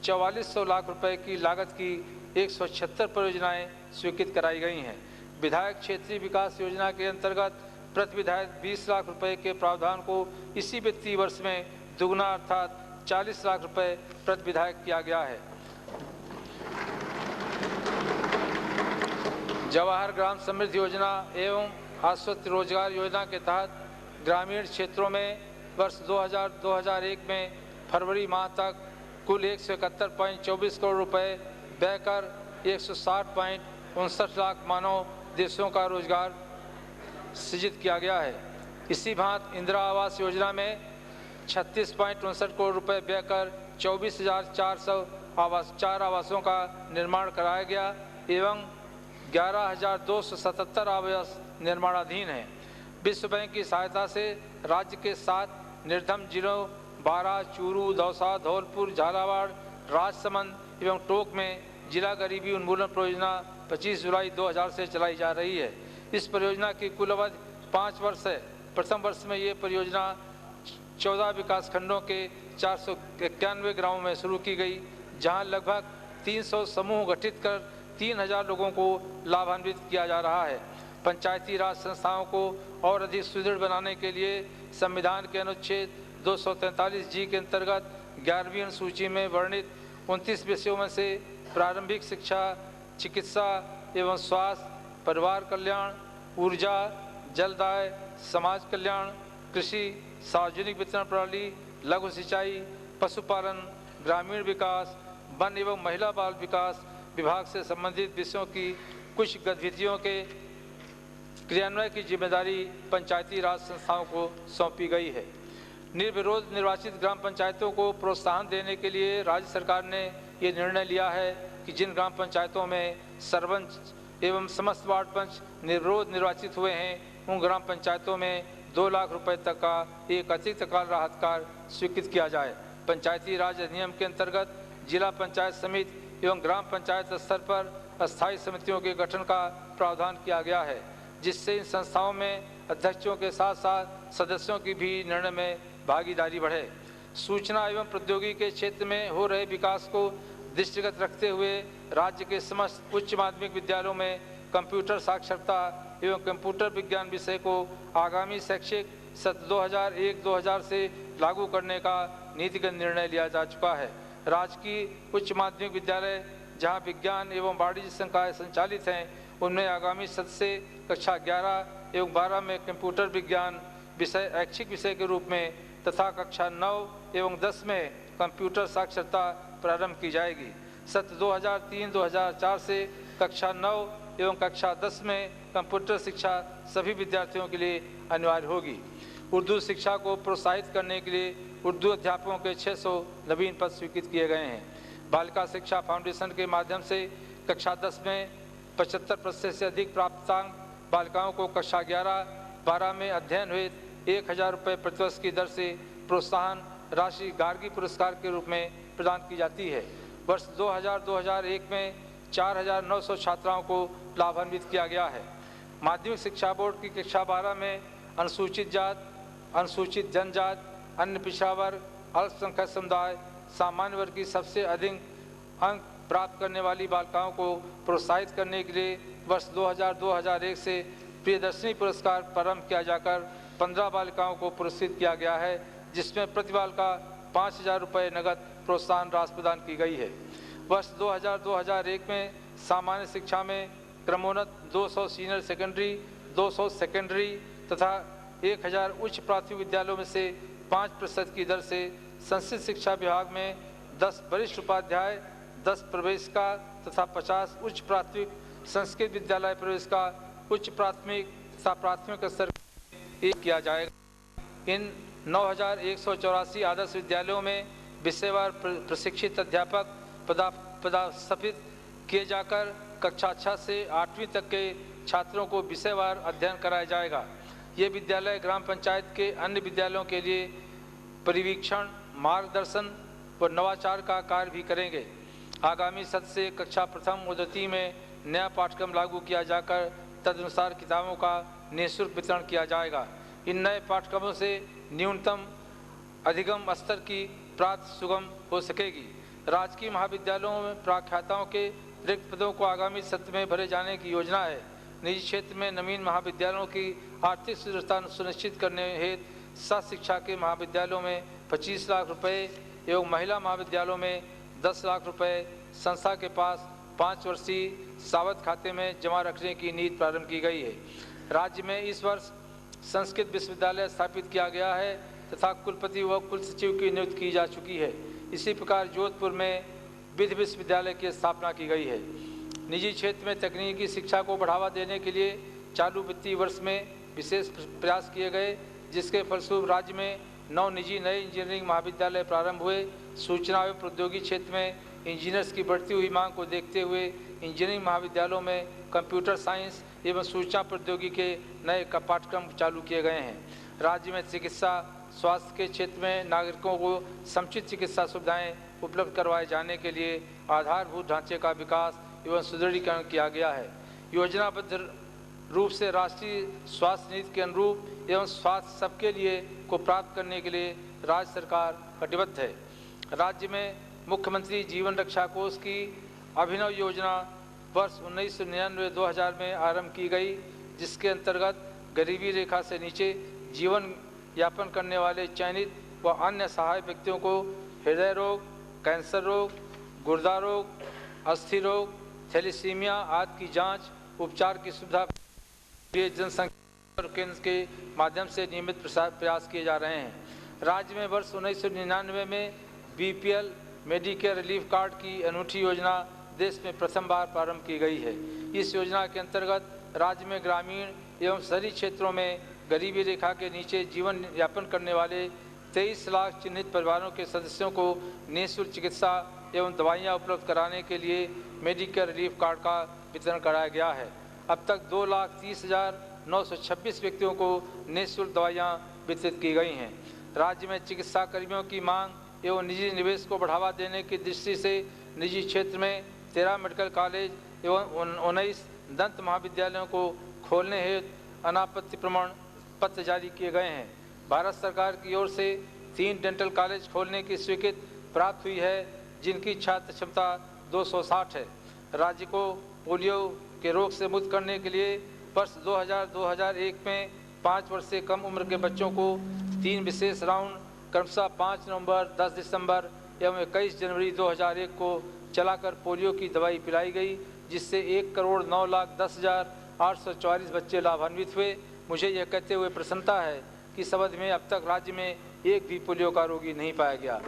4400 लाख रुपए की लागत की 176 परियोजनाएं स्वीकृत कराई गई हैं। विधायक क्षेत्रीय विकास योजना के अंतर्गत प्रति विधायक 20 लाख रुपए के प्रावधान को इसी वित्तीय वर्ष में दुगना अर्थात 40 लाख रुपए प्रति विधायक किया गया है। जवाहर ग्राम समृद्धि योजना एवं आश्वस्त रोजगार योजना के तहत ग्रामीण क्षेत्रों में वर्ष 2000-2001 में फरवरी माह तक कुल 171.24 करोड़ रुपए व्यय कर 160.59 लाख मानव दिवसों का रोजगार सृजित किया गया है। इसी भांति इंदिरा आवास योजना में 36.59 करोड़ रुपए व्यय कर 24,404 आवासों का निर्माण कराया गया एवं 11,277 आवास निर्माणाधीन हैं। विश्व बैंक की सहायता से राज्य के 7 निर्धन जिलों बारा, चूरू, दौसा, धौलपुर, झालावाड़, राजसमंद एवं टोंक में जिला गरीबी उन्मूलन परियोजना 25 जुलाई 2000 से चलाई जा रही है। इस परियोजना की कुल अवधि 5 वर्ष है। प्रथम वर्ष में ये परियोजना 14 विकास खंडों के 491 गांवों में शुरू की गई, जहां लगभग 300 समूह गठित कर 3000 लोगों को लाभान्वित किया जा रहा है। पंचायती राज संस्थाओं को और अधिक सुदृढ़ बनाने के लिए संविधान के अनुच्छेद 243G के अंतर्गत 11वीं अनुसूची में वर्णित 29 विषयों में से प्रारंभिक शिक्षा, चिकित्सा एवं स्वास्थ्य, परिवार कल्याण, ऊर्जा, जलदाय, समाज कल्याण, कृषि, सार्वजनिक वितरण प्रणाली, लघु सिंचाई, पशुपालन, ग्रामीण विकास, वन एवं महिला बाल विकास विभाग से संबंधित विषयों की कुछ गतिविधियों के क्रियान्वयन की जिम्मेदारी पंचायती राज संस्थाओं को सौंपी गई है। निर्विरोध निर्वाचित ग्राम पंचायतों को प्रोत्साहन देने के लिए राज्य सरकार ने ये निर्णय लिया है कि जिन ग्राम पंचायतों में सरपंच एवं समस्त वार्ड पंच निर्विरोध निर्वाचित हुए हैं, उन ग्राम पंचायतों में 2 लाख रुपए तक का एक अतिरिक्त काल राहत कार्ड स्वीकृत किया जाए। पंचायती राज अधिनियम के अंतर्गत जिला पंचायत समिति एवं ग्राम पंचायत स्तर पर अस्थायी समितियों के गठन का प्रावधान किया गया है, जिससे इन संस्थाओं में अध्यक्षों के साथ साथ सदस्यों की भी निर्णय में भागीदारी बढ़े। सूचना एवं प्रौद्योगिकी के क्षेत्र में हो रहे विकास को दृष्टिगत रखते हुए राज्य के समस्त उच्च माध्यमिक विद्यालयों में कंप्यूटर साक्षरता एवं कंप्यूटर विज्ञान विषय को आगामी शैक्षिक सत्र 2001-2000 से लागू करने का नीतिगत निर्णय लिया जा चुका है। राजकीय उच्च माध्यमिक विद्यालय जहां विज्ञान एवं वाणिज्य संकाय संचालित हैं, उनमें आगामी सत्र से कक्षा 11 एवं 12 में कंप्यूटर विज्ञान विषय ऐच्छिक विषय के रूप में तथा कक्षा 9 एवं 10 में कंप्यूटर साक्षरता प्रारंभ की जाएगी। सत्र 2003-2004 से कक्षा 9 एवं कक्षा 10 में कंप्यूटर शिक्षा सभी विद्यार्थियों के लिए अनिवार्य होगी। उर्दू शिक्षा को प्रोत्साहित करने के लिए उर्दू अध्यापकों के 600 नवीन पद स्वीकृत किए गए हैं। बालिका शिक्षा फाउंडेशन के माध्यम से कक्षा 10 में 75% से अधिक प्राप्तांक बालिकाओं को कक्षा 11-12 में अध्ययन हुए 1000 रुपये प्रतिवर्ष की दर से प्रोत्साहन राशि गार्गी पुरस्कार के रूप में प्रदान की जाती है। वर्ष 2000-2001 में 4900 छात्राओं को लाभान्वित किया गया है। माध्यमिक शिक्षा बोर्ड की कक्षा 12 में अनुसूचित जात, अनुसूचित जनजात, अन्य पिछड़ा वर्ग, अल्पसंख्यक समुदाय, सामान्य वर्ग की सबसे अधिक अंक प्राप्त करने वाली बालिकाओं को प्रोत्साहित करने के लिए वर्ष 2000-2001 से प्रियदर्शनी पुरस्कार प्रारंभ किया जाकर 15 बालिकाओं को पुरस्कृत किया गया है, जिसमें प्रति बालिका 5,000 रुपये नगद प्रोत्साहन राशि प्रदान की गई है। वर्ष 2000-2001 में सामान्य शिक्षा में क्रमोन्नत 200 सीनियर सेकेंडरी, 200 सेकेंडरी तथा 1000 उच्च प्राथमिक विद्यालयों में से 5% की दर से संस्कृत शिक्षा विभाग में 10 वरिष्ठ उपाध्याय, 10 प्रवेशिका तथा 50 उच्च प्राथमिक संस्कृत विद्यालय प्रवेशिका उच्च प्राथमिक तथा प्राथमिक स्तर किया जाएगा। इन 9,184 आदर्श विद्यालयों में विषयवार प्रशिक्षित अध्यापक पदस्थापित किए जाकर कक्षा 6 से 8वीं तक के छात्रों को विषयवार अध्ययन कराया जाएगा। ये विद्यालय ग्राम पंचायत के अन्य विद्यालयों के लिए परिवीक्षण, मार्गदर्शन व नवाचार का कार्य भी करेंगे। आगामी सत्र से कक्षा प्रथम व द्वितीय में नया पाठ्यक्रम लागू किया जाकर तदनुसार किताबों का निःशुल्क वितरण किया जाएगा। इन नए पाठ्यक्रमों से न्यूनतम अधिगम स्तर की प्राप्ति सुगम हो सकेगी। राजकीय महाविद्यालयों में प्रख्याताओं के रिक्त पदों को आगामी सत्र में भरे जाने की योजना है। निजी क्षेत्र में नवीन महाविद्यालयों की आर्थिक सुदृढ़ता सुनिश्चित करने हेतु सह शिक्षा के महाविद्यालयों में 25 लाख रुपए एवं महिला महाविद्यालयों में 10 लाख रुपए संस्था के पास 5 वर्षीय सावध खाते में जमा रखने की नीति प्रारंभ की गई है। राज्य में इस वर्ष संस्कृत विश्वविद्यालय स्थापित किया गया है तथा कुलपति व कुल सचिव की नियुक्ति की जा चुकी है। इसी प्रकार जोधपुर में विधि विश्वविद्यालय की स्थापना की गई है। निजी क्षेत्र में तकनीकी शिक्षा को बढ़ावा देने के लिए चालू वित्तीय वर्ष में विशेष प्रयास किए गए, जिसके फलस्वरूप राज्य में 9 निजी नए इंजीनियरिंग महाविद्यालय प्रारंभ हुए। सूचना एवं प्रौद्योगिकी क्षेत्र में इंजीनियर्स की बढ़ती हुई मांग को देखते हुए इंजीनियरिंग महाविद्यालयों में कंप्यूटर साइंस एवं सूचना प्रौद्योगिकी के नए पाठ्यक्रम चालू किए गए हैं। राज्य में चिकित्सा स्वास्थ्य के क्षेत्र में नागरिकों को समुचित चिकित्सा सुविधाएं उपलब्ध करवाए जाने के लिए आधारभूत ढांचे का विकास एवं सुदृढ़ीकरण किया गया है। योजनाबद्ध रूप से राष्ट्रीय स्वास्थ्य नीति के अनुरूप एवं स्वास्थ्य सबके लिए को प्राप्त करने के लिए राज्य सरकार कटिबद्ध है। राज्य में मुख्यमंत्री जीवन रक्षा कोष की अभिनव योजना वर्ष 1999-2000 में आरंभ की गई, जिसके अंतर्गत गरीबी रेखा से नीचे जीवन यापन करने वाले चयनित व अन्य सहायक व्यक्तियों को हृदय रोग, कैंसर रोग, गुर्दा रोग, अस्थि रोग, थैलीसीमिया आदि की जांच उपचार की सुविधा जनसंख्या केंद्र के माध्यम से नियमित प्रयास किए जा रहे हैं। राज्य में वर्ष 1999 में बीपीएल मेडिकेयर रिलीफ कार्ड की अनूठी योजना देश में प्रथम बार प्रारंभ की गई है। इस योजना के अंतर्गत राज्य में ग्रामीण एवं शहरी क्षेत्रों में गरीबी रेखा के नीचे जीवन यापन करने वाले 23 लाख चिन्हित परिवारों के सदस्यों को निःशुल्क चिकित्सा एवं दवाइयाँ उपलब्ध कराने के लिए मेडिकेयर रिलीफ कार्ड का वितरण कराया गया है। अब तक 2,30,926 व्यक्तियों को निःशुल्क दवाइयाँ वितरित की गई हैं। राज्य में चिकित्सा कर्मियों की मांग एवं निजी निवेश को बढ़ावा देने की दृष्टि से निजी क्षेत्र में 13 मेडिकल कॉलेज एवं 19 दंत महाविद्यालयों को खोलने हेतु अनापत्ति प्रमाण पत्र जारी किए गए हैं। भारत सरकार की ओर से 3 डेंटल कॉलेज खोलने की स्वीकृति प्राप्त हुई है, जिनकी छात्र क्षमता 260 है। राज्य को पोलियो के रोग से मुक्त करने के लिए वर्ष 2000-2001 में 5 वर्ष से कम उम्र के बच्चों को 3 विशेष राउंड क्रमशः 5 नवंबर, 10 दिसंबर एवं 21 जनवरी 2001 को चलाकर पोलियो की दवाई पिलाई गई, जिससे 1,09,10,844 बच्चे लाभान्वित हुए। मुझे यह कहते हुए प्रसन्नता है कि इस अवधि में अब तक राज्य में एक भी पोलियो का रोगी नहीं पाया गया।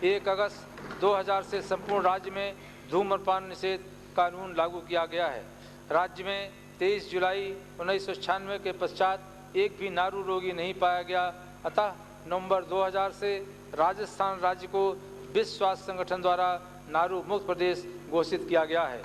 1 अगस्त 2000 से संपूर्ण राज्य में धूम्रपान निषेध कानून लागू किया गया है। राज्य में 23 जुलाई 1996 के पश्चात एक भी नारू रोगी नहीं पाया गया। अतः नवंबर 2000 से राजस्थान राज्य को विश्व स्वास्थ्य संगठन द्वारा नारू मुक्त प्रदेश घोषित किया गया है।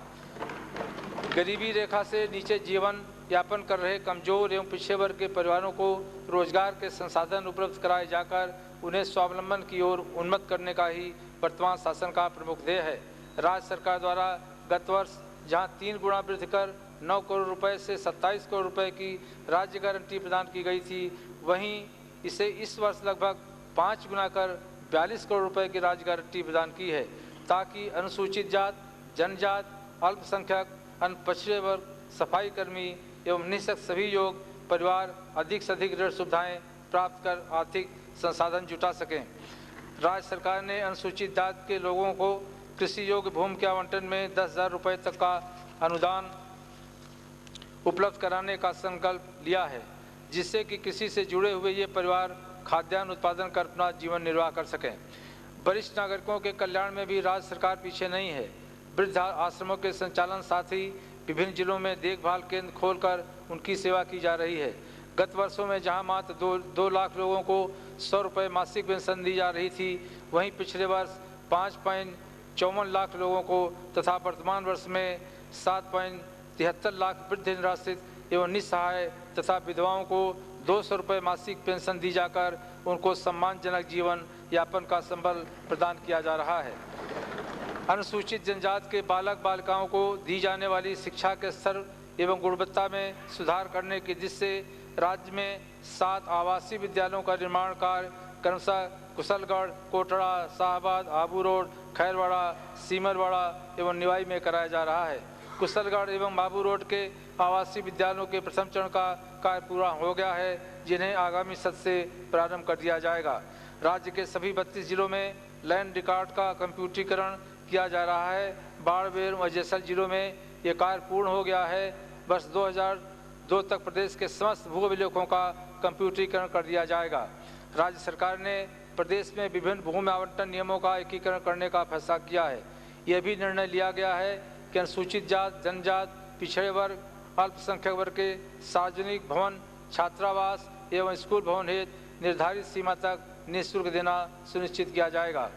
गरीबी रेखा से नीचे जीवन यापन कर रहे कमजोर एवं पिछड़े वर्ग के परिवारों को रोजगार के संसाधन उपलब्ध कराए जाकर उन्हें स्वावलंबन की ओर उन्मुख करने का ही वर्तमान शासन का प्रमुख ध्येय है। राज्य सरकार द्वारा गत वर्ष जहां 3 गुना वृद्धि कर 9 करोड़ रुपए से 27 करोड़ रुपए की राज्य गारंटी प्रदान की गई थी, वहीं इसे इस वर्ष लगभग 5 गुना कर 42 करोड़ रुपए की राज्य गारंटी प्रदान की है, ताकि अनुसूचित जात, जनजात, अल्पसंख्यक, अनपछड़े वर्ग, सफाई कर्मी एवं निःशक्त सभी योग परिवार अधिक से अधिक ऋण सुविधाएं प्राप्त कर आर्थिक संसाधन जुटा सकें। राज्य सरकार ने अनुसूचित जाति के लोगों को कृषि योग्य भूमि के आवंटन में 10,000 रुपये तक का अनुदान उपलब्ध कराने का संकल्प लिया है, जिससे कि कृषि से जुड़े हुए ये परिवार खाद्यान्न उत्पादन कर अपना जीवन निर्वाह कर सकें। वरिष्ठ नागरिकों के कल्याण में भी राज्य सरकार पीछे नहीं है। वृद्ध आश्रमों के संचालन साथ ही विभिन्न जिलों में देखभाल केंद्र खोलकर उनकी सेवा की जा रही है। गत वर्षों में जहां मात्र 2 लाख लोगों को 100 रुपये मासिक पेंशन दी जा रही थी, वहीं पिछले वर्ष 5.54 लाख लोगों को तथा वर्तमान वर्ष में 7.73 लाख वृद्ध निराश्रित एवं निस्सहाय तथा विधवाओं को 200 रुपये मासिक पेंशन दी जाकर उनको सम्मानजनक जीवन यापन का संबल प्रदान किया जा रहा है। अनुसूचित जनजाति के बालक बालिकाओं को दी जाने वाली शिक्षा के स्तर एवं गुणवत्ता में सुधार करने की दृष्टि से राज्य में 7 आवासीय विद्यालयों का निर्माण कार्य क्रमशः कुशलगढ़, कोटड़ा, शाहबाद, आबू रोड, खैरवाड़ा, सीमरवाड़ा एवं निवाई में कराया जा रहा है। कुशलगढ़ एवं आबू रोड के आवासीय विद्यालयों के प्रथम चरण का कार्य पूरा हो गया है, जिन्हें आगामी सत्र से प्रारंभ कर दिया जाएगा। राज्य के सभी 32 जिलों में लैंड रिकॉर्ड का कंप्यूटरीकरण किया जा रहा है। बाड़मेर व जैसलमेर जिलों में ये कार्य पूर्ण हो गया है। वर्ष 2002 तक प्रदेश के समस्त भू अभिलेखों का कंप्यूटरीकरण कर दिया जाएगा। राज्य सरकार ने प्रदेश में विभिन्न भूमि आवंटन नियमों का एकीकरण करने का फैसला किया है। यह भी निर्णय लिया गया है कि अनुसूचित जाति, जनजाति, पिछड़े वर्ग, अल्पसंख्यक वर्ग के सार्वजनिक भवन, छात्रावास एवं स्कूल भवन हेतु निर्धारित सीमा तक निःशुल्क देना सुनिश्चित किया जाएगा।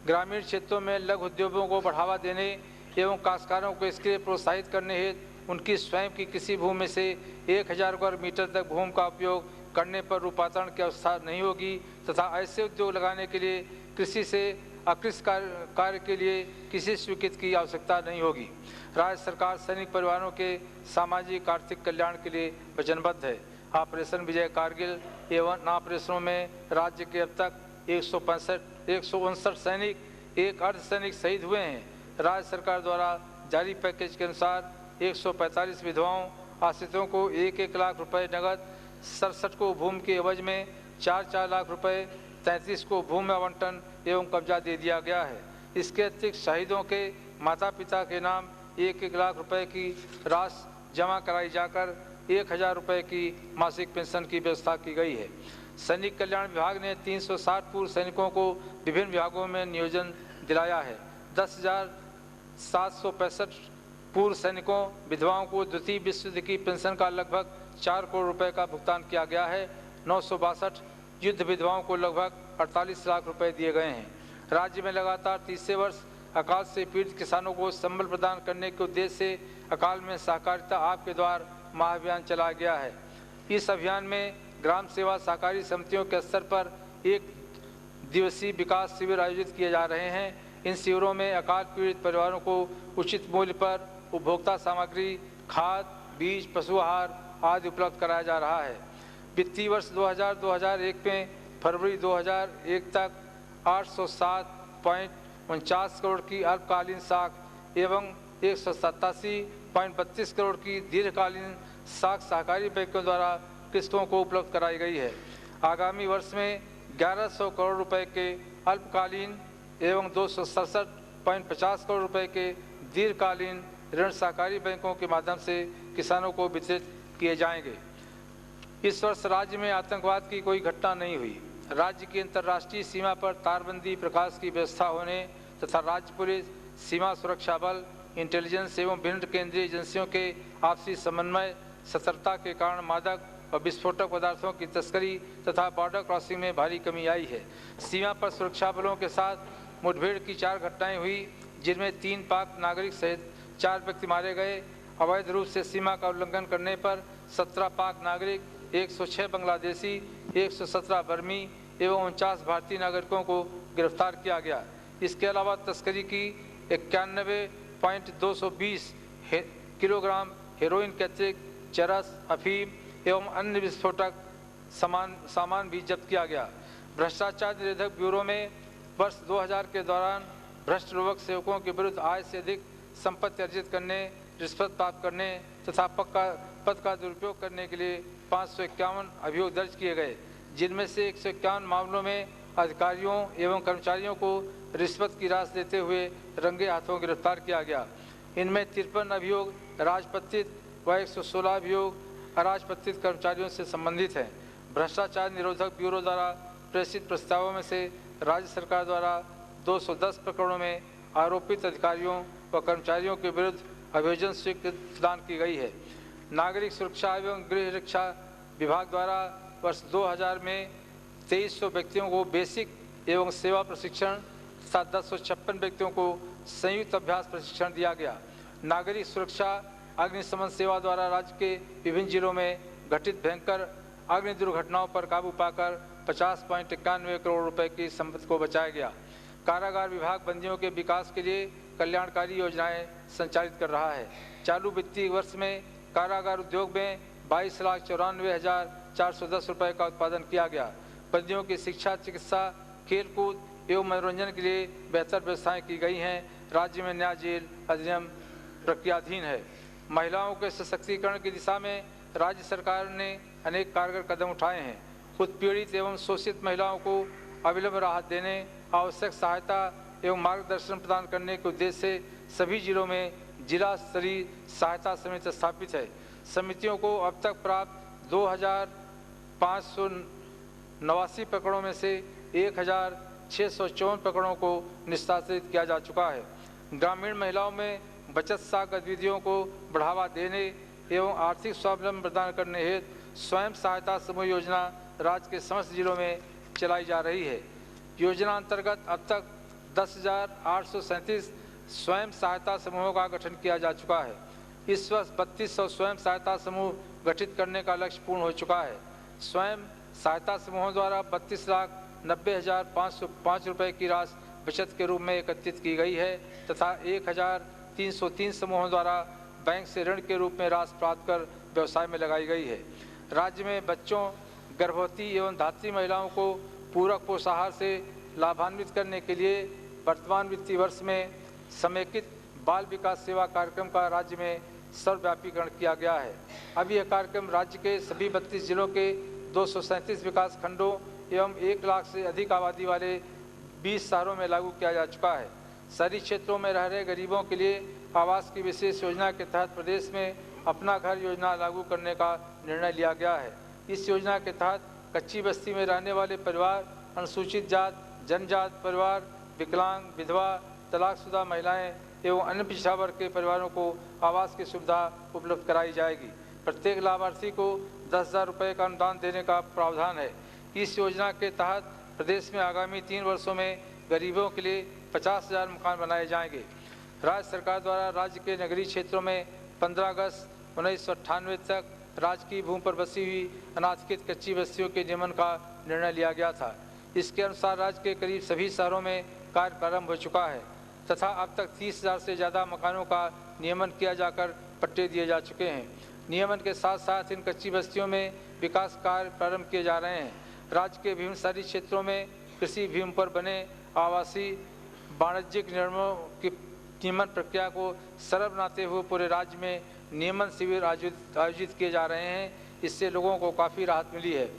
ग्रामीण क्षेत्रों में लघु उद्योगों को बढ़ावा देने एवं काश्तकारों को इसके लिए प्रोत्साहित करने हेतु उनकी स्वयं की किसी भूमि से 1000 वर्ग मीटर तक भूमि का उपयोग करने पर रूपांतरण की अवस्था नहीं होगी तथा ऐसे उद्योग लगाने के लिए कृषि से अकृषि कार्य के लिए किसी स्वीकृति की आवश्यकता नहीं होगी। राज्य सरकार सैनिक परिवारों के सामाजिक आर्थिक कल्याण के लिए वचनबद्ध है। ऑपरेशन विजय कारगिल एवं ऑपरेशनों में राज्य के अब तक 159 सैनिक, 1 अर्धसैनिक शहीद हुए हैं। राज्य सरकार द्वारा जारी पैकेज के अनुसार 145 विधवाओं आश्रितों को 1-1 लाख रुपए नगद, 67 को भूमि के एवज में 4-4 लाख रुपए, 33 को भूमि आवंटन एवं कब्जा दे दिया गया है। इसके अतिरिक्त शहीदों के माता पिता के नाम 1-1 लाख रुपए की राशि जमा कराई जाकर 1000 रुपये की मासिक पेंशन की व्यवस्था की गई है। सैनिक कल्याण विभाग ने 360 पूर्व सैनिकों को विभिन्न विभागों में नियोजन दिलाया है। 10,765 पूर्व सैनिकों विधवाओं को द्वितीय विश्व युद्ध की पेंशन का लगभग 4 करोड़ रुपए का भुगतान किया गया है। 962 युद्ध विधवाओं को लगभग 48 लाख रुपए दिए गए हैं। राज्य में लगातार तीसरे वर्ष अकाल से पीड़ित किसानों को संबल प्रदान करने के उद्देश्य से अकाल में सहकारिता आपके द्वार महाअभियान चलाया गया है। इस अभियान में ग्राम सेवा सहकारी समितियों के स्तर पर 1 दिवसीय विकास शिविर आयोजित किए जा रहे हैं। इन शिविरों में अकाल पीड़ित परिवारों को उचित मूल्य पर उपभोक्ता सामग्री, खाद, बीज, पशु आहार आदि उपलब्ध कराया जा रहा है। वित्तीय वर्ष 2000-2001 में फरवरी 2001 तक 807.49 करोड़ की अल्पकालीन साख एवं 187.32 करोड़ की दीर्घकालीन साख सहकारी बैंकों द्वारा किस्तों को उपलब्ध कराई गई है। आगामी वर्ष में 1100 करोड़ रुपए के अल्पकालीन एवं 267.50 करोड़ रुपए के दीर्घकालीन ऋण सहकारी बैंकों के माध्यम से किसानों को वितरित किए जाएंगे। इस वर्ष राज्य में आतंकवाद की कोई घटना नहीं हुई। राज्य की अंतर्राष्ट्रीय सीमा पर तारबंदी प्रकाश की व्यवस्था होने तथा राज्य पुलिस, सीमा सुरक्षा बल, इंटेलिजेंस एवं विभिन्न केंद्रीय एजेंसियों के आपसी समन्वय सतर्कता के कारण मादक और विस्फोटक पदार्थों की तस्करी तथा बॉर्डर क्रॉसिंग में भारी कमी आई है। सीमा पर सुरक्षा बलों के साथ मुठभेड़ की 4 घटनाएं हुई, जिनमें 3 पाक नागरिक सहित 4 व्यक्ति मारे गए। अवैध रूप से सीमा का उल्लंघन करने पर 17 पाक नागरिक, 106 बांग्लादेशी, 117 बर्मी एवं 49 भारतीय नागरिकों को गिरफ्तार किया गया। इसके अलावा तस्करी की 91.220 किलोग्राम हेरोइन के अतिरिक्त चरस, अफीम एवं अन्य विस्फोटक सामान भी जब्त किया गया। भ्रष्टाचार निरोधक ब्यूरो में वर्ष 2000 के दौरान भ्रष्ट रोवक सेवकों के विरुद्ध आय से अधिक संपत्ति अर्जित करने, रिश्वत प्राप्त करने तथा पद का दुरुपयोग करने के लिए 551 अभियोग दर्ज किए गए, जिनमें से 151 मामलों में अधिकारियों एवं कर्मचारियों को रिश्वत की राशि देते हुए रंगे हाथों गिरफ्तार किया गया। इनमें 53 अभियोग राजपत्रित व 116 अभियोग अराजपत्रित कर्मचारियों से संबंधित हैं। भ्रष्टाचार निरोधक ब्यूरो द्वारा प्रेषित प्रस्तावों में से राज्य सरकार द्वारा 210 प्रकरणों में आरोपित अधिकारियों व कर्मचारियों के विरुद्ध अभियोजन स्वीकृति प्रदान की गई है। नागरिक सुरक्षा एवं गृह रक्षा विभाग द्वारा वर्ष 2000 में 2300 व्यक्तियों को बेसिक एवं सेवा प्रशिक्षण तथा 1056 व्यक्तियों को संयुक्त अभ्यास प्रशिक्षण दिया गया। नागरिक सुरक्षा अग्निशमन सेवा द्वारा राज्य के विभिन्न जिलों में घटित भयंकर अग्नि दुर्घटनाओं पर काबू पाकर 50.91 करोड़ रुपए की संपत्ति को बचाया गया। कारागार विभाग बंदियों के विकास के लिए कल्याणकारी योजनाएं संचालित कर रहा है। चालू वित्तीय वर्ष में कारागार उद्योग में 22,94,410 रुपये का उत्पादन किया गया। बंदियों की शिक्षा, चिकित्सा, खेलकूद एवं मनोरंजन के लिए बेहतर व्यवस्थाएं की गई हैं। राज्य में नया जेल अधिनियम प्रक्रियाधीन है। महिलाओं के सशक्तिकरण की दिशा में राज्य सरकार ने अनेक कारगर कदम उठाए हैं। उत्पीड़ित एवं शोषित महिलाओं को अविलंब राहत देने, आवश्यक सहायता एवं मार्गदर्शन प्रदान करने के उद्देश्य से सभी जिलों में जिला स्तरीय सहायता समिति स्थापित है। समितियों को अब तक प्राप्त 2,589 प्रकरणों में से 1,654 प्रकरणों को निस्तारित किया जा चुका है। ग्रामीण महिलाओं में बचत साख गतिविधियों को बढ़ावा देने एवं आर्थिक स्वावलंबन प्रदान करने हेतु स्वयं सहायता समूह योजना राज्य के समस्त जिलों में चलाई जा रही है। योजना अंतर्गत अब तक 10,837 स्वयं सहायता समूहों का गठन किया जा चुका है। इस वर्ष 3200 स्वयं सहायता समूह गठित करने का लक्ष्य पूर्ण हो चुका है। स्वयं सहायता समूहों द्वारा 32,90,505 रुपये की राशि बचत के रूप में एकत्रित की गई है तथा 1,303 समूहों द्वारा बैंक से ऋण के रूप में राशि प्राप्त कर व्यवसाय में लगाई गई है। राज्य में बच्चों, गर्भवती एवं धात्री महिलाओं को पूरक पोषाहार से लाभान्वित करने के लिए वर्तमान वित्तीय वर्ष में समेकित बाल विकास सेवा कार्यक्रम का राज्य में सर्वव्यापीकरण किया गया है। अब यह कार्यक्रम राज्य के सभी 32 जिलों के 237 विकास खंडों एवं 1 लाख से अधिक आबादी वाले 20 शहरों में लागू किया जा चुका है। शहरी क्षेत्रों में रह रहे गरीबों के लिए आवास की विशेष योजना के तहत प्रदेश में अपना घर योजना लागू करने का निर्णय लिया गया है। इस योजना के तहत कच्ची बस्ती में रहने वाले परिवार, अनुसूचित जात, जनजात परिवार, विकलांग, विधवा, तलाकशुदा महिलाएं एवं अन्य पिछड़ा वर्ग के परिवारों को आवास की सुविधा उपलब्ध कराई जाएगी। प्रत्येक लाभार्थी को 10,000 रुपये का अनुदान देने का प्रावधान है। इस योजना के तहत प्रदेश में आगामी 3 वर्षों में गरीबों के लिए 50,000 मकान बनाए जाएंगे। राज्य सरकार द्वारा राज्य के नगरीय क्षेत्रों में 15 अगस्त 1998 तक राज्य की भूमि पर बसी हुई अनाधिकृत कच्ची बस्तियों के नियमन का निर्णय लिया गया था। इसके अनुसार राज्य के करीब सभी शहरों में कार्य प्रारंभ हो चुका है तथा अब तक 30,000 से ज़्यादा मकानों का नियमन किया जाकर पट्टे दिए जा चुके हैं। नियमन के साथ साथ इन कच्ची बस्तियों में विकास कार्य प्रारंभ किए जा रहे हैं। राज्य के विभिन्न शहरी क्षेत्रों में कृषि भूमि पर बने आवासीय वाणिज्यिक निर्माणों की नियमन प्रक्रिया को सरल बनाते हुए पूरे राज्य में नियमन शिविर आयोजित किए जा रहे हैं। इससे लोगों को काफ़ी राहत मिली है।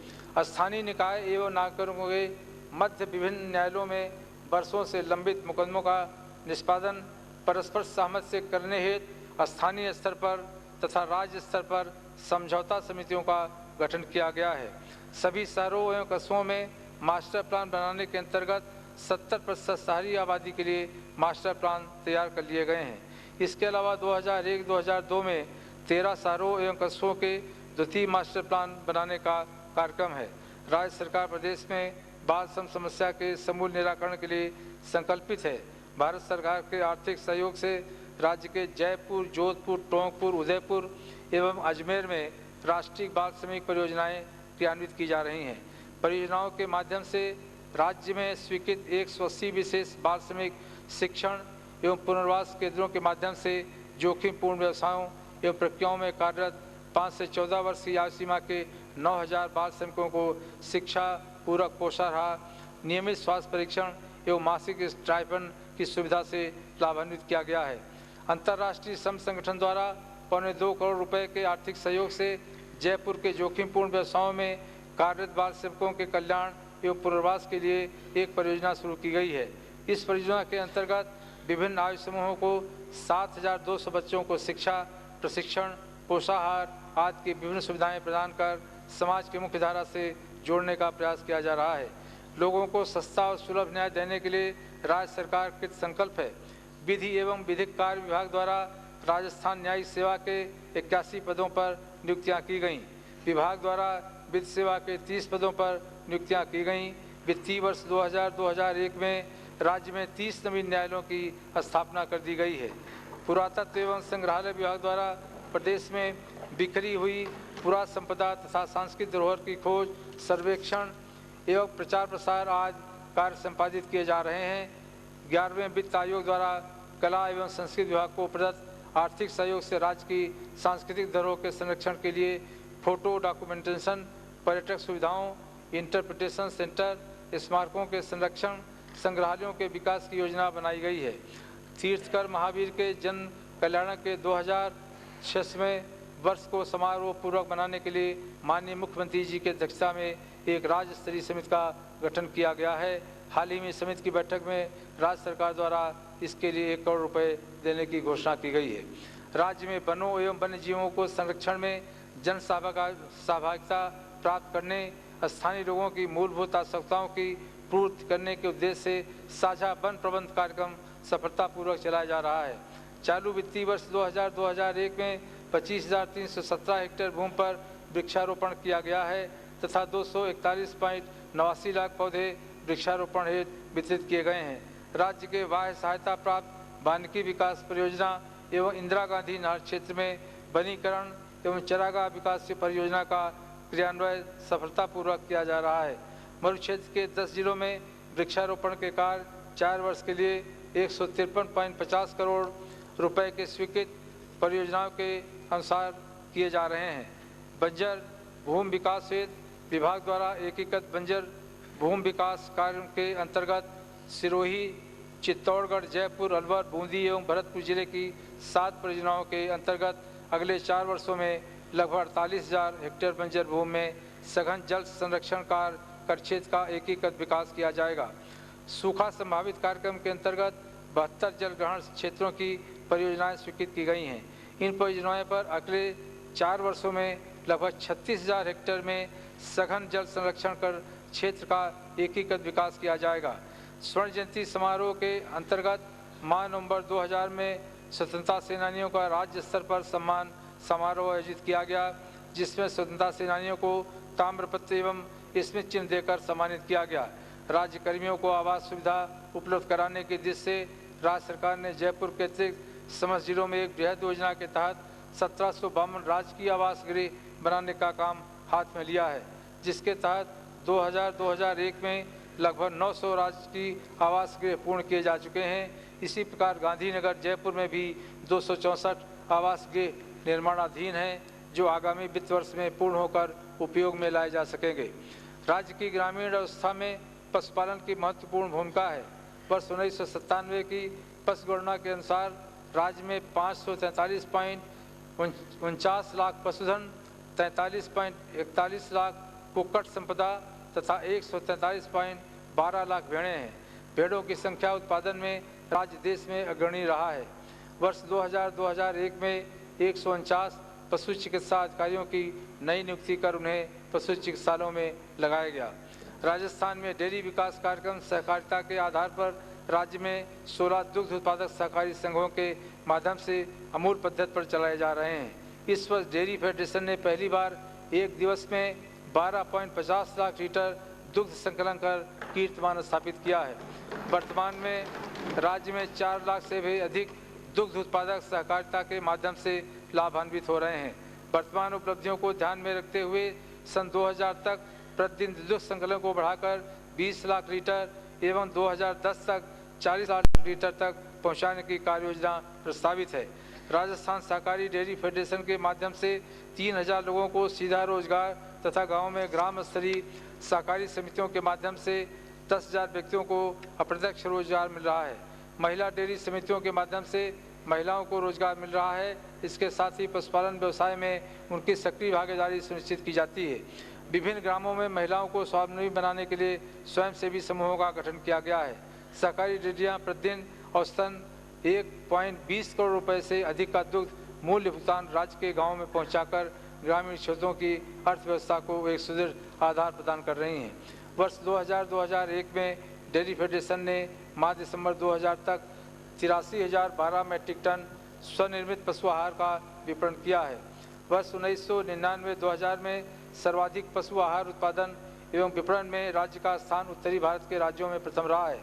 स्थानीय निकाय एवं नागरिकों के मध्य विभिन्न न्यायालयों में वर्षों से लंबित मुकदमों का निष्पादन परस्पर सहमति से करने हेतु स्थानीय स्तर पर तथा राज्य स्तर पर समझौता समितियों का गठन किया गया है। सभी शहरों एवं कस्बों में मास्टर प्लान बनाने के अंतर्गत 70% शहरी आबादी के लिए मास्टर प्लान तैयार कर लिए गए हैं। इसके अलावा 2001-2002 में 13 शहरों एवं कस्बों के द्वितीय मास्टर प्लान बनाने का कार्यक्रम है। राज्य सरकार प्रदेश में बाल श्रम समस्या के समूल निराकरण के लिए संकल्पित है। भारत सरकार के आर्थिक सहयोग से राज्य के जयपुर, जोधपुर, टोंकपुर, उदयपुर एवं अजमेर में राष्ट्रीय बाल श्रमिक परियोजनाएं क्रियान्वित की जा रही हैं। परियोजनाओं के माध्यम से राज्य में स्वीकृत 180 विशेष बाल श्रमिक शिक्षण एवं पुनर्वास केंद्रों के माध्यम से जोखिमपूर्ण व्यवसायों एवं प्रक्रियाओं में कार्यरत 5 से 14 वर्ष की आयु सीमा के 9,000 बाल श्रमिकों को शिक्षा, पूरक पोषाहार, नियमित स्वास्थ्य परीक्षण एवं मासिक स्टाइपेंड की सुविधा से लाभान्वित किया गया है। अंतर्राष्ट्रीय श्रम संगठन द्वारा 2.25 करोड़ रुपए के आर्थिक सहयोग से जयपुर के जोखिमपूर्ण व्यवसायों में कार्यरत बाल सेवकों के कल्याण एवं पुनर्वास के लिए एक परियोजना शुरू की गई है। इस परियोजना के अंतर्गत विभिन्न आयु समूहों को 7,200 बच्चों को शिक्षा, प्रशिक्षण, पोषाहार आदि की विभिन्न सुविधाएं प्रदान कर समाज की मुख्य धारा से जोड़ने का प्रयास किया जा रहा है। लोगों को सस्ता और सुलभ न्याय देने के लिए राज्य सरकार कृत संकल्प है। विधि एवं विधिक कार्य विभाग द्वारा राजस्थान न्यायिक सेवा के 81 पदों पर नियुक्तियां की गईं। विभाग द्वारा विधि सेवा के 30 पदों पर नियुक्तियां की गईं। वित्तीय वर्ष 2000-2001 में राज्य में 30 नवीन न्यायालयों की स्थापना कर दी गई है। पुरातत्व एवं संग्रहालय विभाग द्वारा प्रदेश में बिखरी हुई पुरा संपदा तथा सांस्कृतिक धरोहर की खोज, सर्वेक्षण एवं प्रचार प्रसार आदि कार्य संपादित किए जा रहे हैं। 11वें वित्त आयोग द्वारा कला एवं संस्कृति विभाग को प्रदत्त आर्थिक सहयोग से राज्य की सांस्कृतिक धरोहर के संरक्षण के लिए फोटो डॉक्यूमेंटेशन, पर्यटक सुविधाओं, इंटरप्रिटेशन सेंटर, स्मारकों के संरक्षण, संग्रहालयों के विकास की योजना बनाई गई है। तीर्थकर महावीर के जन कल्याण के 2006वें वर्ष को समारोह पूर्वक बनाने के लिए माननीय मुख्यमंत्री जी की अध्यक्षता में एक राज्य स्तरीय समिति का गठन किया गया है। हाल ही में समिति की बैठक में राज्य सरकार द्वारा इसके लिए 1 करोड़ रुपए देने की घोषणा की गई है। राज्य में वनों एवं वन्य जीवों को संरक्षण में जन सहभागिता प्राप्त करने, स्थानीय लोगों की मूलभूत आवश्यकताओं की पूर्ति करने के उद्देश्य से साझा वन प्रबंध कार्यक्रम सफलतापूर्वक चलाया जा रहा है। चालू वित्तीय वर्ष 2000-2001 में 25,317 हेक्टेयर भूमि पर वृक्षारोपण किया गया है तथा 241.89 लाख पौधे वृक्षारोपण हेतु वितरित किए गए हैं। राज्य के बाह्य सहायता प्राप्त वानिकी विकास परियोजना एवं इंदिरा गांधी नहर क्षेत्र में वनीकरण एवं चरागाह विकास परियोजना का क्रियान्वयन सफलतापूर्वक किया जा रहा है। मरुक्षेत्र के 10 जिलों में वृक्षारोपण के कार्य 4 वर्ष के लिए 153.50 करोड़ रुपए के स्वीकृत परियोजनाओं के अनुसार किए जा रहे हैं। बंजर भूमि विकास हेतु विभाग द्वारा एकीकृत बंजर भूमि विकास कार्य के अंतर्गत सिरोही, चित्तौड़गढ़, जयपुर, अलवर, बूंदी एवं भरतपुर जिले की 7 परियोजनाओं के अंतर्गत अगले 4 वर्षों में लगभग 48,000 हेक्टेयर बंजर भूमि में सघन जल संरक्षण कार्य कर क्षेत्र का एकीकृत विकास किया जाएगा। सूखा संभावित कार्यक्रम के अंतर्गत 72 जल ग्रहण क्षेत्रों की परियोजनाएं स्वीकृत की गई हैं। इन परियोजनाओं पर अगले 4 वर्षों में लगभग 36,000 हेक्टेयर में सघन जल संरक्षण कर क्षेत्र का एकीकृत विकास किया जाएगा। स्वर्ण जयंती समारोह के अंतर्गत माह नवंबर 2000 में स्वतंत्रता सेनानियों का राज्य स्तर पर सम्मान समारोह आयोजित किया गया, जिसमें स्वतंत्रता सेनानियों को ताम्रपत्र एवं स्मृति चिन्ह देकर सम्मानित किया गया। राज्य कर्मियों को आवास सुविधा उपलब्ध कराने के उद्देश्य से राज्य सरकार ने जयपुर के अतिरिक्त समस्त जिलों में एक बृहद योजना के तहत 1752 राजकीय आवास गृह बनाने का काम हाथ में लिया है, जिसके तहत 2000-2001 में लगभग 900 राजकीय आवास गृह पूर्ण किए जा चुके हैं। इसी प्रकार गांधीनगर जयपुर में भी 264 आवास गृह निर्माणाधीन हैं, जो आगामी वित्त वर्ष में पूर्ण होकर उपयोग में लाए जा सकेंगे। राज्य की ग्रामीण अवस्था में पशुपालन की महत्वपूर्ण भूमिका है। वर्ष 1997 की पशुगणना के अनुसार राज्य में 543.49 लाख पशुधन, 43.41 लाख कुक्कुट संपदा तथा 143.12 लाख भेड़ें हैं। भेड़ों की संख्या उत्पादन में राज्य देश में अग्रणी रहा है। वर्ष 2000-2001 में 149 पशु चिकित्सा अधिकारियों की नई नियुक्ति कर उन्हें पशु चिकित्सालयों में लगाया गया। राजस्थान में डेयरी विकास कार्यक्रम सहकारिता के आधार पर राज्य में 16 दुग्ध उत्पादक सहकारी संघों के माध्यम से अमूल पद्धति पर चलाए जा रहे हैं। इस वर्ष डेयरी फेडरेशन ने पहली बार एक दिवस में 12.50 लाख लीटर दुग्ध संकलन कर कीर्तिमान स्थापित किया है। वर्तमान में राज्य में 4 लाख से भी अधिक दुग्ध उत्पादक सहकारिता के माध्यम से लाभान्वित हो रहे हैं। वर्तमान उपलब्धियों को ध्यान में रखते हुए सन 2000 तक प्रतिदिन दुग्ध संकलन को बढ़ाकर 20 लाख लीटर एवं 2010 तक 40 लाख लीटर तक पहुंचाने की कार्य योजना प्रस्तावित है। राजस्थान सहकारी डेयरी फेडरेशन के माध्यम से 3000 लोगों को सीधा रोजगार तथा गाँव में ग्राम स्तरीय सहकारी समितियों के माध्यम से 10,000 व्यक्तियों को अप्रत्यक्ष रोजगार मिल रहा है। महिला डेयरी समितियों के माध्यम से महिलाओं को रोजगार मिल रहा है। इसके साथ ही पशुपालन व्यवसाय में उनकी सक्रिय भागीदारी सुनिश्चित की जाती है। विभिन्न ग्रामों में महिलाओं को स्वावलंबी बनाने के लिए स्वयंसेवी समूहों का गठन किया गया है। सहकारी डेयरियां प्रतिदिन औसतन 1.20 करोड़ रुपए से अधिक का दुग्ध मूल्य भुगतान राज्य के गाँव में पहुँचाकर ग्रामीण क्षेत्रों की अर्थव्यवस्था को एक सुदृढ़ आधार प्रदान कर रही हैं। वर्ष 2000-2001 में डेयरी फेडरेशन ने माह दिसंबर 2000 तक 83,012 मैट्रिक टन स्वनिर्मित पशु आहार का विपणन किया है। वर्ष 1999-2000 में सर्वाधिक पशु आहार उत्पादन एवं विपणन में राज्य का स्थान उत्तरी भारत के राज्यों में प्रथम रहा है।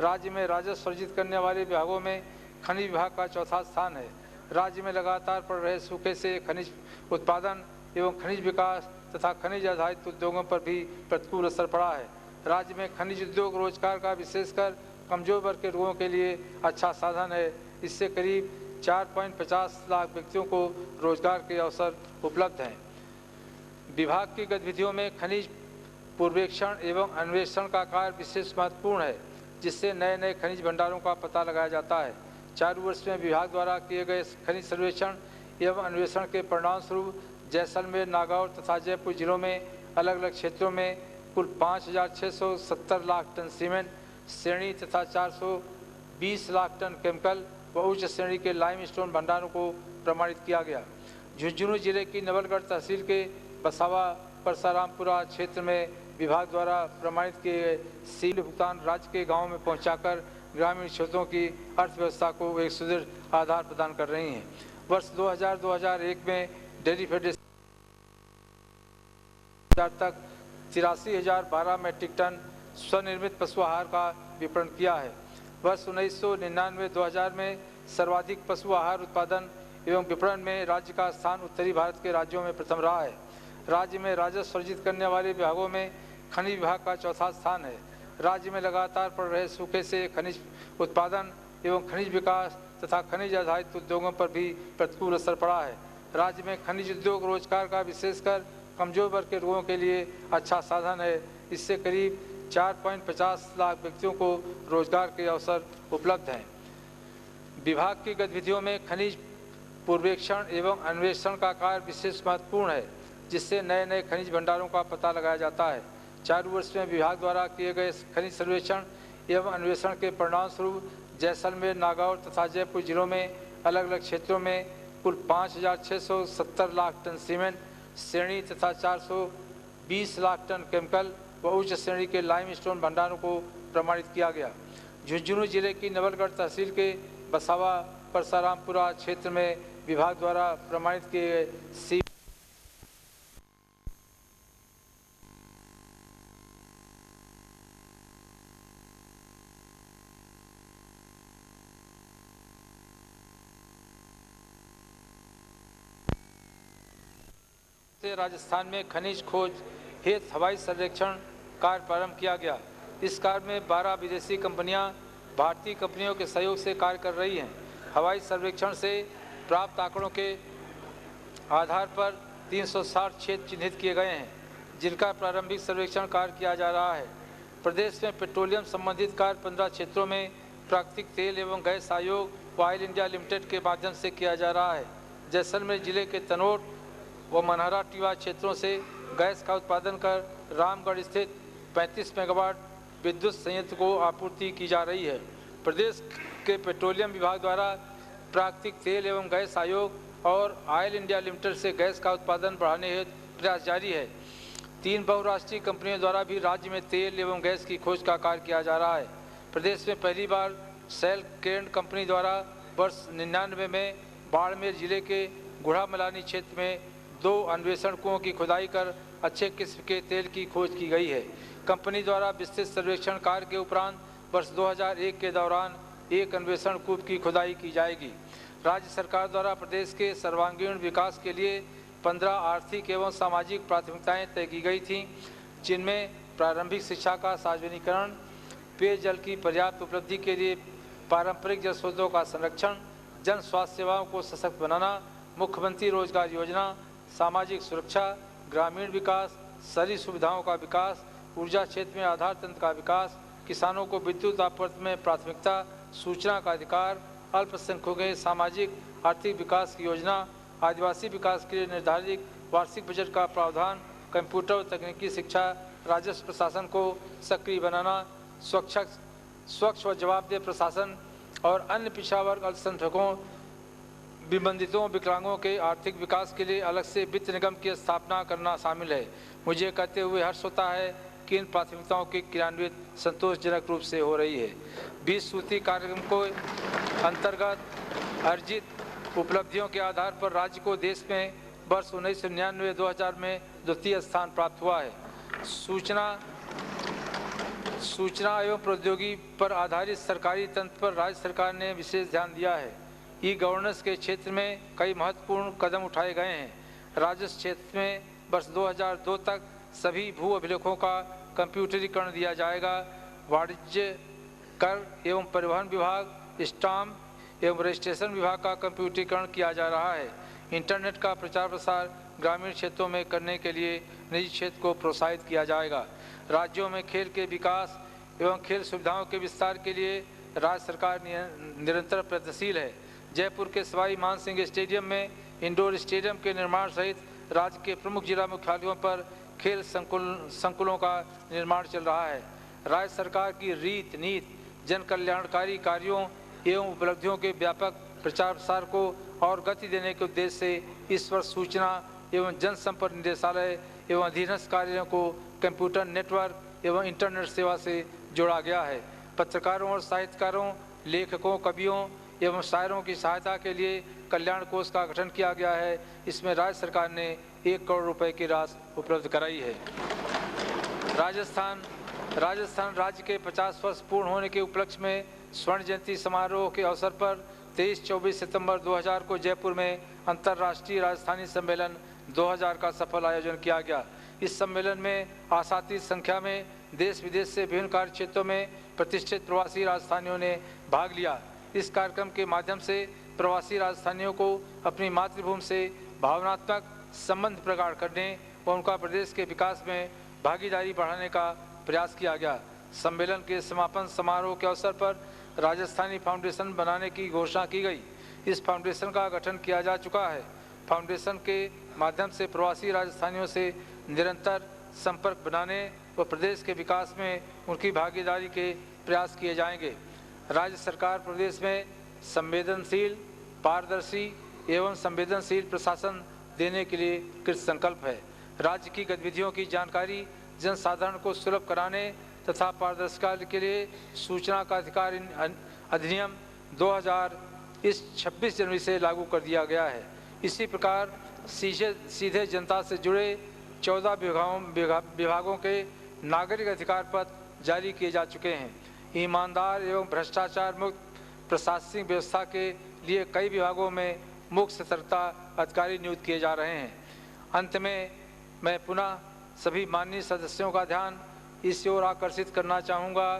राज्य में राजस्व अर्जित करने वाले विभागों में खनिज विभाग का चौथा स्थान है। राज्य में लगातार पड़ रहे सूखे से खनिज उत्पादन एवं खनिज विकास तथा खनिज आधारित उद्योगों पर भी प्रतिकूल असर पड़ा है। राज्य में खनिज उद्योग रोजगार का विशेषकर कमजोर वर्ग के लोगों के लिए अच्छा साधन है। इससे करीब 4.50 लाख व्यक्तियों को रोजगार के अवसर उपलब्ध हैं। विभाग की गतिविधियों में खनिज पूर्वेक्षण एवं अन्वेषण का कार्य विशेष महत्वपूर्ण है, जिससे नए नए खनिज भंडारों का पता लगाया जाता है। चालू वर्ष में विभाग द्वारा किए गए खनिज सर्वेक्षण एवं अन्वेषण के परिणाम स्वरूप जैसलमेर, नागौर तथा जयपुर जिलों में अलग अलग क्षेत्रों में कुल 5,670 लाख टन सीमेंट श्रेणी तथा 420 लाख टन केमिकल व उच्च श्रेणी के लाइमस्टोन भंडारों को प्रमाणित किया गया। झुंझुनू जिले की नवलगढ़ तहसील के बसावा परसारामपुरा क्षेत्र में विभाग द्वारा प्रमाणित किए गए सील भुगतान राज्य के गाँव में पहुँचाकर ग्रामीण क्षेत्रों की अर्थव्यवस्था को एक सुदृढ़ आधार प्रदान कर रही हैं। वर्ष 2000-2001 में डेयरी फेडरेशन तक 83,012 मैट्रिक टन स्वनिर्मित पशु आहार का विपणन किया है। वर्ष 1999-2000 में सर्वाधिक पशु आहार उत्पादन एवं विपणन में राज्य का स्थान उत्तरी भारत के राज्यों में प्रथम रहा है। राज्य में राजस्व अर्जित करने वाले विभागों में खनिज विभाग का चौथा स्थान है। राज्य में लगातार पड़ रहे सूखे से खनिज उत्पादन एवं खनिज विकास तथा खनिज आधारित उद्योगों पर भी प्रतिकूल असर पड़ा है। राज्य में खनिज उद्योग रोजगार का विशेषकर कमजोर वर्ग के लोगों के लिए अच्छा साधन है। इससे करीब 4.50 लाख व्यक्तियों को रोजगार के अवसर उपलब्ध हैं। विभाग की गतिविधियों में खनिज पूर्वेक्षण एवं अन्वेषण का कार्य विशेष महत्वपूर्ण है, जिससे नए नए खनिज भंडारों का पता लगाया जाता है। चालू वर्ष में विभाग द्वारा किए गए खनिज सर्वेक्षण एवं अन्वेषण के परिणाम स्वरूप जैसलमेर, नागौर तथा जयपुर जिलों में अलग अलग क्षेत्रों में कुल 5,670 लाख टन सीमेंट श्रेणी तथा 420 लाख टन केमिकल व उच्च श्रेणी के लाइमस्टोन भंडारों को प्रमाणित किया गया। झुंझुनू जिले की नवलगढ़ तहसील के बसावा परसारामपुरा क्षेत्र में विभाग द्वारा प्रमाणित किए गए सी राजस्थान में खनिज खोज हेतु हवाई सर्वेक्षण कार्य प्रारंभ किया गया। इस कार्य में 12 विदेशी कंपनियां भारतीय कंपनियों के सहयोग से कार्य कर रही हैं। हवाई सर्वेक्षण से प्राप्त आंकड़ों के आधार पर 360 क्षेत्र चिन्हित किए गए हैं, जिनका प्रारंभिक सर्वेक्षण कार्य किया जा रहा है। प्रदेश में पेट्रोलियम संबंधित कार्य 15 क्षेत्रों में प्राकृतिक तेल एवं गैस आयोग व ऑयल इंडिया लिमिटेड के माध्यम से किया जा रहा है। जैसलमेर जिले के तनोट व मनहरा टीवा क्षेत्रों से गैस का उत्पादन कर रामगढ़ स्थित 35 मेगावाट विद्युत संयंत्र को आपूर्ति की जा रही है। प्रदेश के पेट्रोलियम विभाग द्वारा प्राकृतिक तेल एवं गैस आयोग और ऑयल इंडिया लिमिटेड से गैस का उत्पादन बढ़ाने हेतु प्रयास जारी है। 3 बहुराष्ट्रीय कंपनियों द्वारा भी राज्य में तेल एवं गैस की खोज का कार्य किया जा रहा है। प्रदेश में पहली बार सेल केंड कंपनी द्वारा वर्ष 99 में बाड़मेर जिले के गुढ़ामलानी क्षेत्र में 2 अन्वेषण कुओं की खुदाई कर अच्छे किस्म के तेल की खोज की गई है। कंपनी द्वारा विस्तृत सर्वेक्षण कार्य के उपरांत वर्ष 2001 के दौरान 1 अन्वेषण कूप की खुदाई की जाएगी। राज्य सरकार द्वारा प्रदेश के सर्वांगीण विकास के लिए 15 आर्थिक एवं सामाजिक प्राथमिकताएं तय की गई थीं, जिनमें प्रारंभिक शिक्षा का सार्वजनिकरण, पेयजल की पर्याप्त उपलब्धि के लिए पारंपरिक जल स्रोतों का संरक्षण, जन स्वास्थ्य सेवाओं को सशक्त बनाना, मुख्यमंत्री रोजगार योजना, सामाजिक सुरक्षा, ग्रामीण विकास, शहरी सुविधाओं का विकास, ऊर्जा क्षेत्र में आधार तंत्र का विकास, किसानों को विद्युत आपूर्ति में प्राथमिकता, सूचना का अधिकार, अल्पसंख्यकों के सामाजिक आर्थिक विकास की योजना, आदिवासी विकास के लिए निर्धारित वार्षिक बजट का प्रावधान, कंप्यूटर और तकनीकी शिक्षा, राजस्व प्रशासन को सक्रिय बनाना, स्वच्छ व जवाबदेह प्रशासन और अन्य पिछड़ा वर्ग अल्पसंख्यकों, विबंधितों, विकलांगों के आर्थिक विकास के लिए अलग से वित्त निगम की स्थापना करना शामिल है। मुझे कहते हुए हर्ष होता है कि इन प्राथमिकताओं की क्रियान्वित संतोषजनक रूप से हो रही है। 20 सूत्री कार्यक्रम को अंतर्गत अर्जित उपलब्धियों के आधार पर राज्य को देश में वर्ष 1999-2000 में द्वितीय स्थान प्राप्त हुआ है। सूचना एवं प्रौद्योगिकी पर आधारित सरकारी तंत्र पर राज्य सरकार ने विशेष ध्यान दिया है। ई गवर्नेंस के क्षेत्र में कई महत्वपूर्ण कदम उठाए गए हैं। राजस्व क्षेत्र में वर्ष 2002 तक सभी भू अभिलेखों का कंप्यूटरीकरण दिया जाएगा। वाणिज्य कर एवं परिवहन विभाग, स्टाम्प एवं रजिस्ट्रेशन विभाग का कंप्यूटरीकरण किया जा रहा है। इंटरनेट का प्रचार प्रसार ग्रामीण क्षेत्रों में करने के लिए निजी क्षेत्र को प्रोत्साहित किया जाएगा। राज्यों में खेल के विकास एवं खेल सुविधाओं के विस्तार के लिए राज्य सरकार निरंतर प्रयत्नशील है। जयपुर के सवाई मानसिंह स्टेडियम में इंडोर स्टेडियम के निर्माण सहित राज्य के प्रमुख जिला मुख्यालयों पर खेल संकुलों का निर्माण चल रहा है। राज्य सरकार की रीति नीति, जन कल्याणकारी कार्यों एवं उपलब्धियों के व्यापक प्रचार प्रसार को और गति देने के उद्देश्य से इस वर्ष सूचना एवं जनसंपर्क निदेशालय एवं अधीनस्थ कार्यालयों को कंप्यूटर नेटवर्क एवं इंटरनेट सेवा से जोड़ा गया है। पत्रकारों और साहित्यकारों, लेखकों, कवियों एवं शायरों की सहायता के लिए कल्याण कोष का गठन किया गया है। इसमें राज्य सरकार ने 1 करोड़ रुपए की राशि उपलब्ध कराई है। राजस्थान राज्य के 50 वर्ष पूर्ण होने के उपलक्ष्य में स्वर्ण जयंती समारोह के अवसर पर 23-24 सितंबर 2000 को जयपुर में अंतर्राष्ट्रीय राजस्थानी सम्मेलन 2000 का सफल आयोजन किया गया। इस सम्मेलन में आशातीत संख्या में देश विदेश से विभिन्न कार्य क्षेत्रों में प्रतिष्ठित प्रवासी राजस्थानियों ने भाग लिया। इस कार्यक्रम के माध्यम से प्रवासी राजस्थानियों को अपनी मातृभूमि से भावनात्मक संबंध प्रगाढ़ करने और उनका प्रदेश के विकास में भागीदारी बढ़ाने का प्रयास किया गया। सम्मेलन के समापन समारोह के अवसर पर राजस्थानी फाउंडेशन बनाने की घोषणा की गई। इस फाउंडेशन का गठन किया जा चुका है। फाउंडेशन के माध्यम से प्रवासी राजस्थानियों से निरंतर संपर्क बनाने व प्रदेश के विकास में उनकी भागीदारी के प्रयास किए जाएंगे। राज्य सरकार प्रदेश में संवेदनशील, पारदर्शी एवं संवेदनशील प्रशासन देने के लिए कृत संकल्प है। राज्य की गतिविधियों की जानकारी जनसाधारण को सुलभ कराने तथा पारदर्शिता के लिए सूचना का अधिकार अधिनियम 2000 इस 26 जनवरी से लागू कर दिया गया है। इसी प्रकार सीधे जनता से जुड़े 14 विभागों के नागरिक अधिकार पत्र जारी किए जा चुके हैं। ईमानदार एवं भ्रष्टाचार मुक्त प्रशासनिक व्यवस्था के लिए कई विभागों में मुख्य सतर्कता अधिकारी नियुक्त किए जा रहे हैं। अंत में मैं पुनः सभी माननीय सदस्यों का ध्यान इस ओर आकर्षित करना चाहूँगा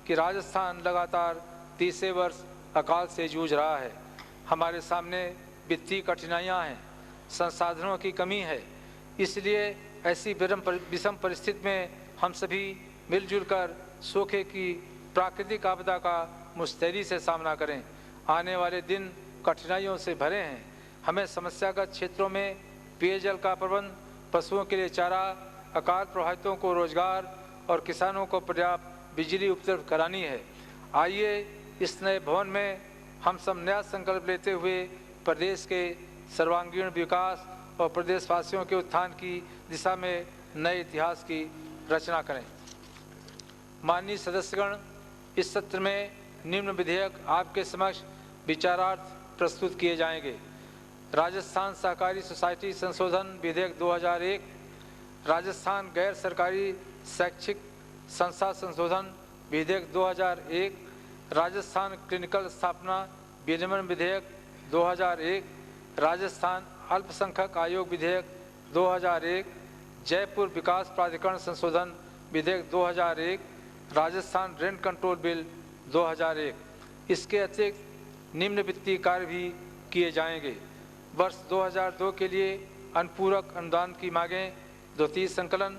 कि राजस्थान लगातार तीसरे वर्ष अकाल से जूझ रहा है। हमारे सामने वित्तीय कठिनाइयाँ हैं, संसाधनों की कमी है। इसलिए ऐसी विषम परिस्थिति में हम सभी मिलजुल कर सूखे की प्राकृतिक आपदा का मुस्तैदी से सामना करें। आने वाले दिन कठिनाइयों से भरे हैं। हमें समस्यागत क्षेत्रों में पेयजल का प्रबंध, पशुओं के लिए चारा, अकाल प्रभावितों को रोजगार और किसानों को पर्याप्त बिजली उपलब्ध करानी है। आइए इस नए भवन में हम सब नया संकल्प लेते हुए प्रदेश के सर्वांगीण विकास और प्रदेशवासियों के उत्थान की दिशा में नए इतिहास की रचना करें। माननीय सदस्यगण, इस सत्र में निम्न विधेयक आपके समक्ष विचारार्थ प्रस्तुत किए जाएंगे। राजस्थान सहकारी सोसाइटी संशोधन विधेयक 2001, राजस्थान गैर सरकारी शैक्षिक संस्था संशोधन विधेयक 2001, राजस्थान क्लिनिकल स्थापना विनियमन विधेयक 2001, राजस्थान अल्पसंख्यक आयोग विधेयक 2001, जयपुर विकास प्राधिकरण संशोधन विधेयक 2001, राजस्थान रेंट कंट्रोल बिल 2001। इसके अतिरिक्त निम्न वित्तीय कार्य भी किए जाएंगे। वर्ष 2002 के लिए अनुपूरक अनुदान की मांगें, द्वितीय संकलन,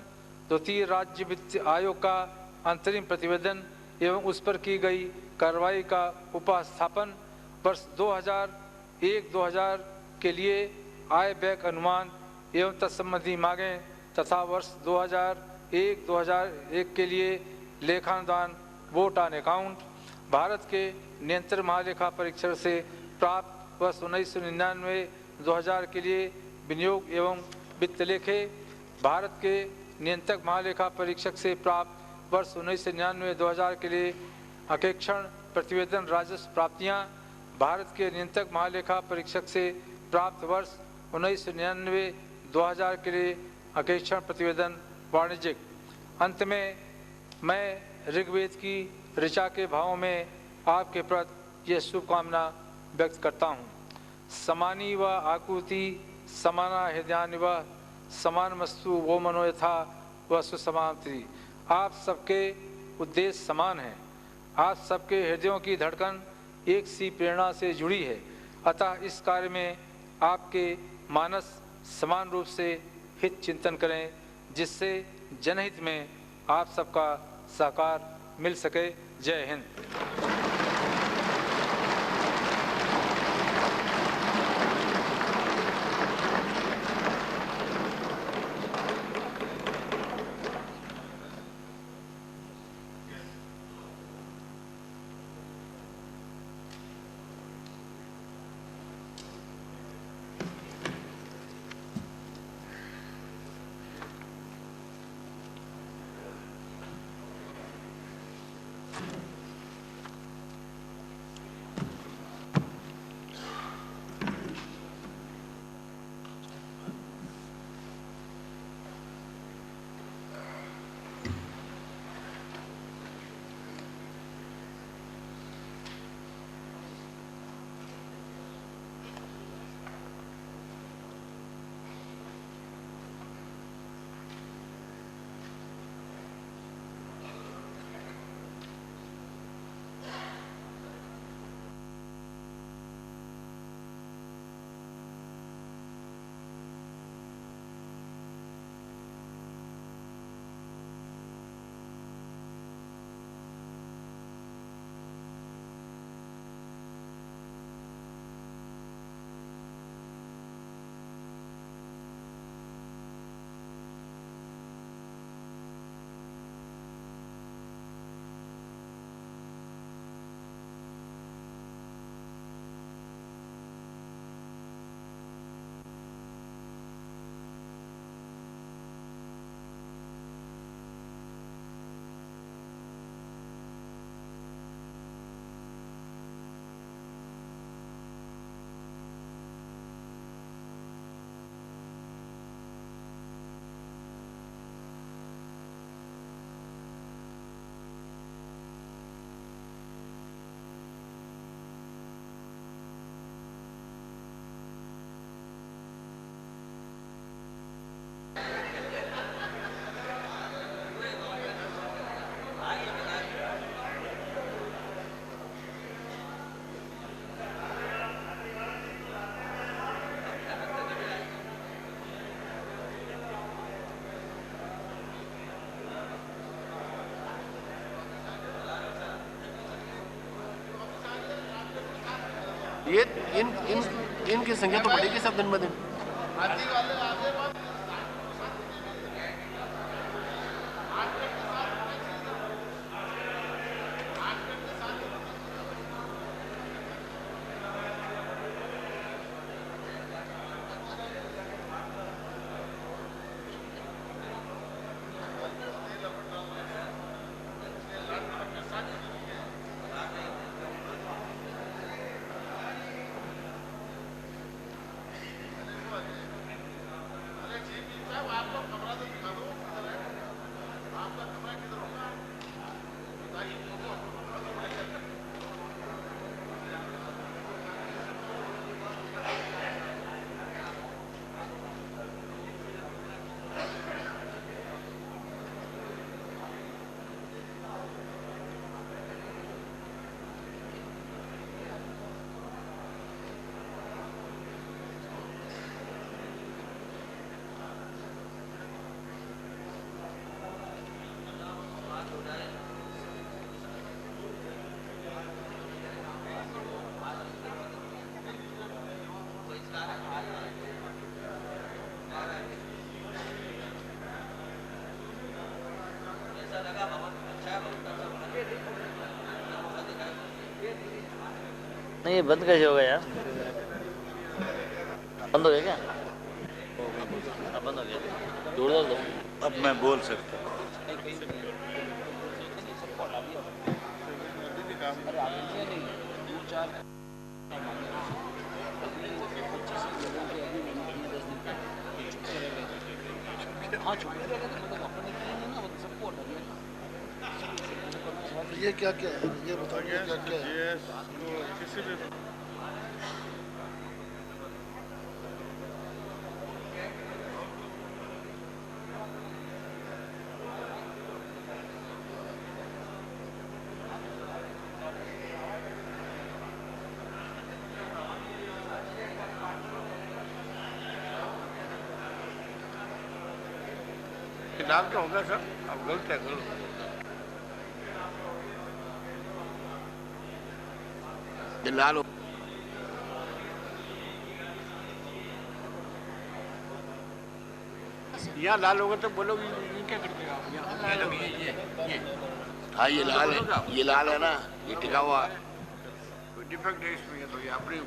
द्वितीय राज्य वित्त आयोग का अंतरिम प्रतिवेदन एवं उस पर की गई कार्रवाई का उपस्थापन वर्ष 2001-2000 के लिए आय व्यय अनुमान एवं तत्संबंधी मांगें तथा वर्ष 2001-2001 के लिए लेखानुदान वोट ऑन अकाउंट, भारत के नियंत्रक महालेखा परीक्षक से प्राप्त वर्ष 1999-2000 के लिए विनियोग एवं वित्त लेखे, भारत के नियंत्रक महालेखा परीक्षक से प्राप्त वर्ष 1999-2000 के लिए अंकेक्षण प्रतिवेदन राजस्व प्राप्तियां, भारत के नियंत्रक महालेखा परीक्षक से प्राप्त वर्ष 1999-2000 के लिए अंकेक्षण प्रतिवेदन वाणिज्यिक। अंत में मैं ऋग्वेद की ऋचा के भावों में आपके प्रति यह शुभकामना व्यक्त करता हूँ। समानी व आकृति समाना हृदयानि व समानमस्तु वो मनो यथा व सुसमाप्ति। आप सबके उद्देश्य समान हैं, आप सबके हृदयों की धड़कन एक सी प्रेरणा से जुड़ी है, अतः इस कार्य में आपके मानस समान रूप से हित चिंतन करें, जिससे जनहित में आप सबका सहकार मिल सके। जय हिंद। ये इनकी संख्या तो बढ़ेगी सब दिन ब दिन। आपको नहीं ये बंद कैसे होगा यार? बंद हो गया क्या? हाँ बंद हो गया। जोड़ दो। अब मैं बोल सकता हूँ। ये क्या क्या है, ये बताइए क्या क्या है? किसी भी नाम क्या होगा सर? अब गलत है, गलत। लाल यहाँ लाल होगा तो बोलो ये क्या करते हैं आप? यहाँ ये हाँ ये लाल है ना, ये टिका हुआ कोई डिफेक्ट है इसमें, तो ये अपनी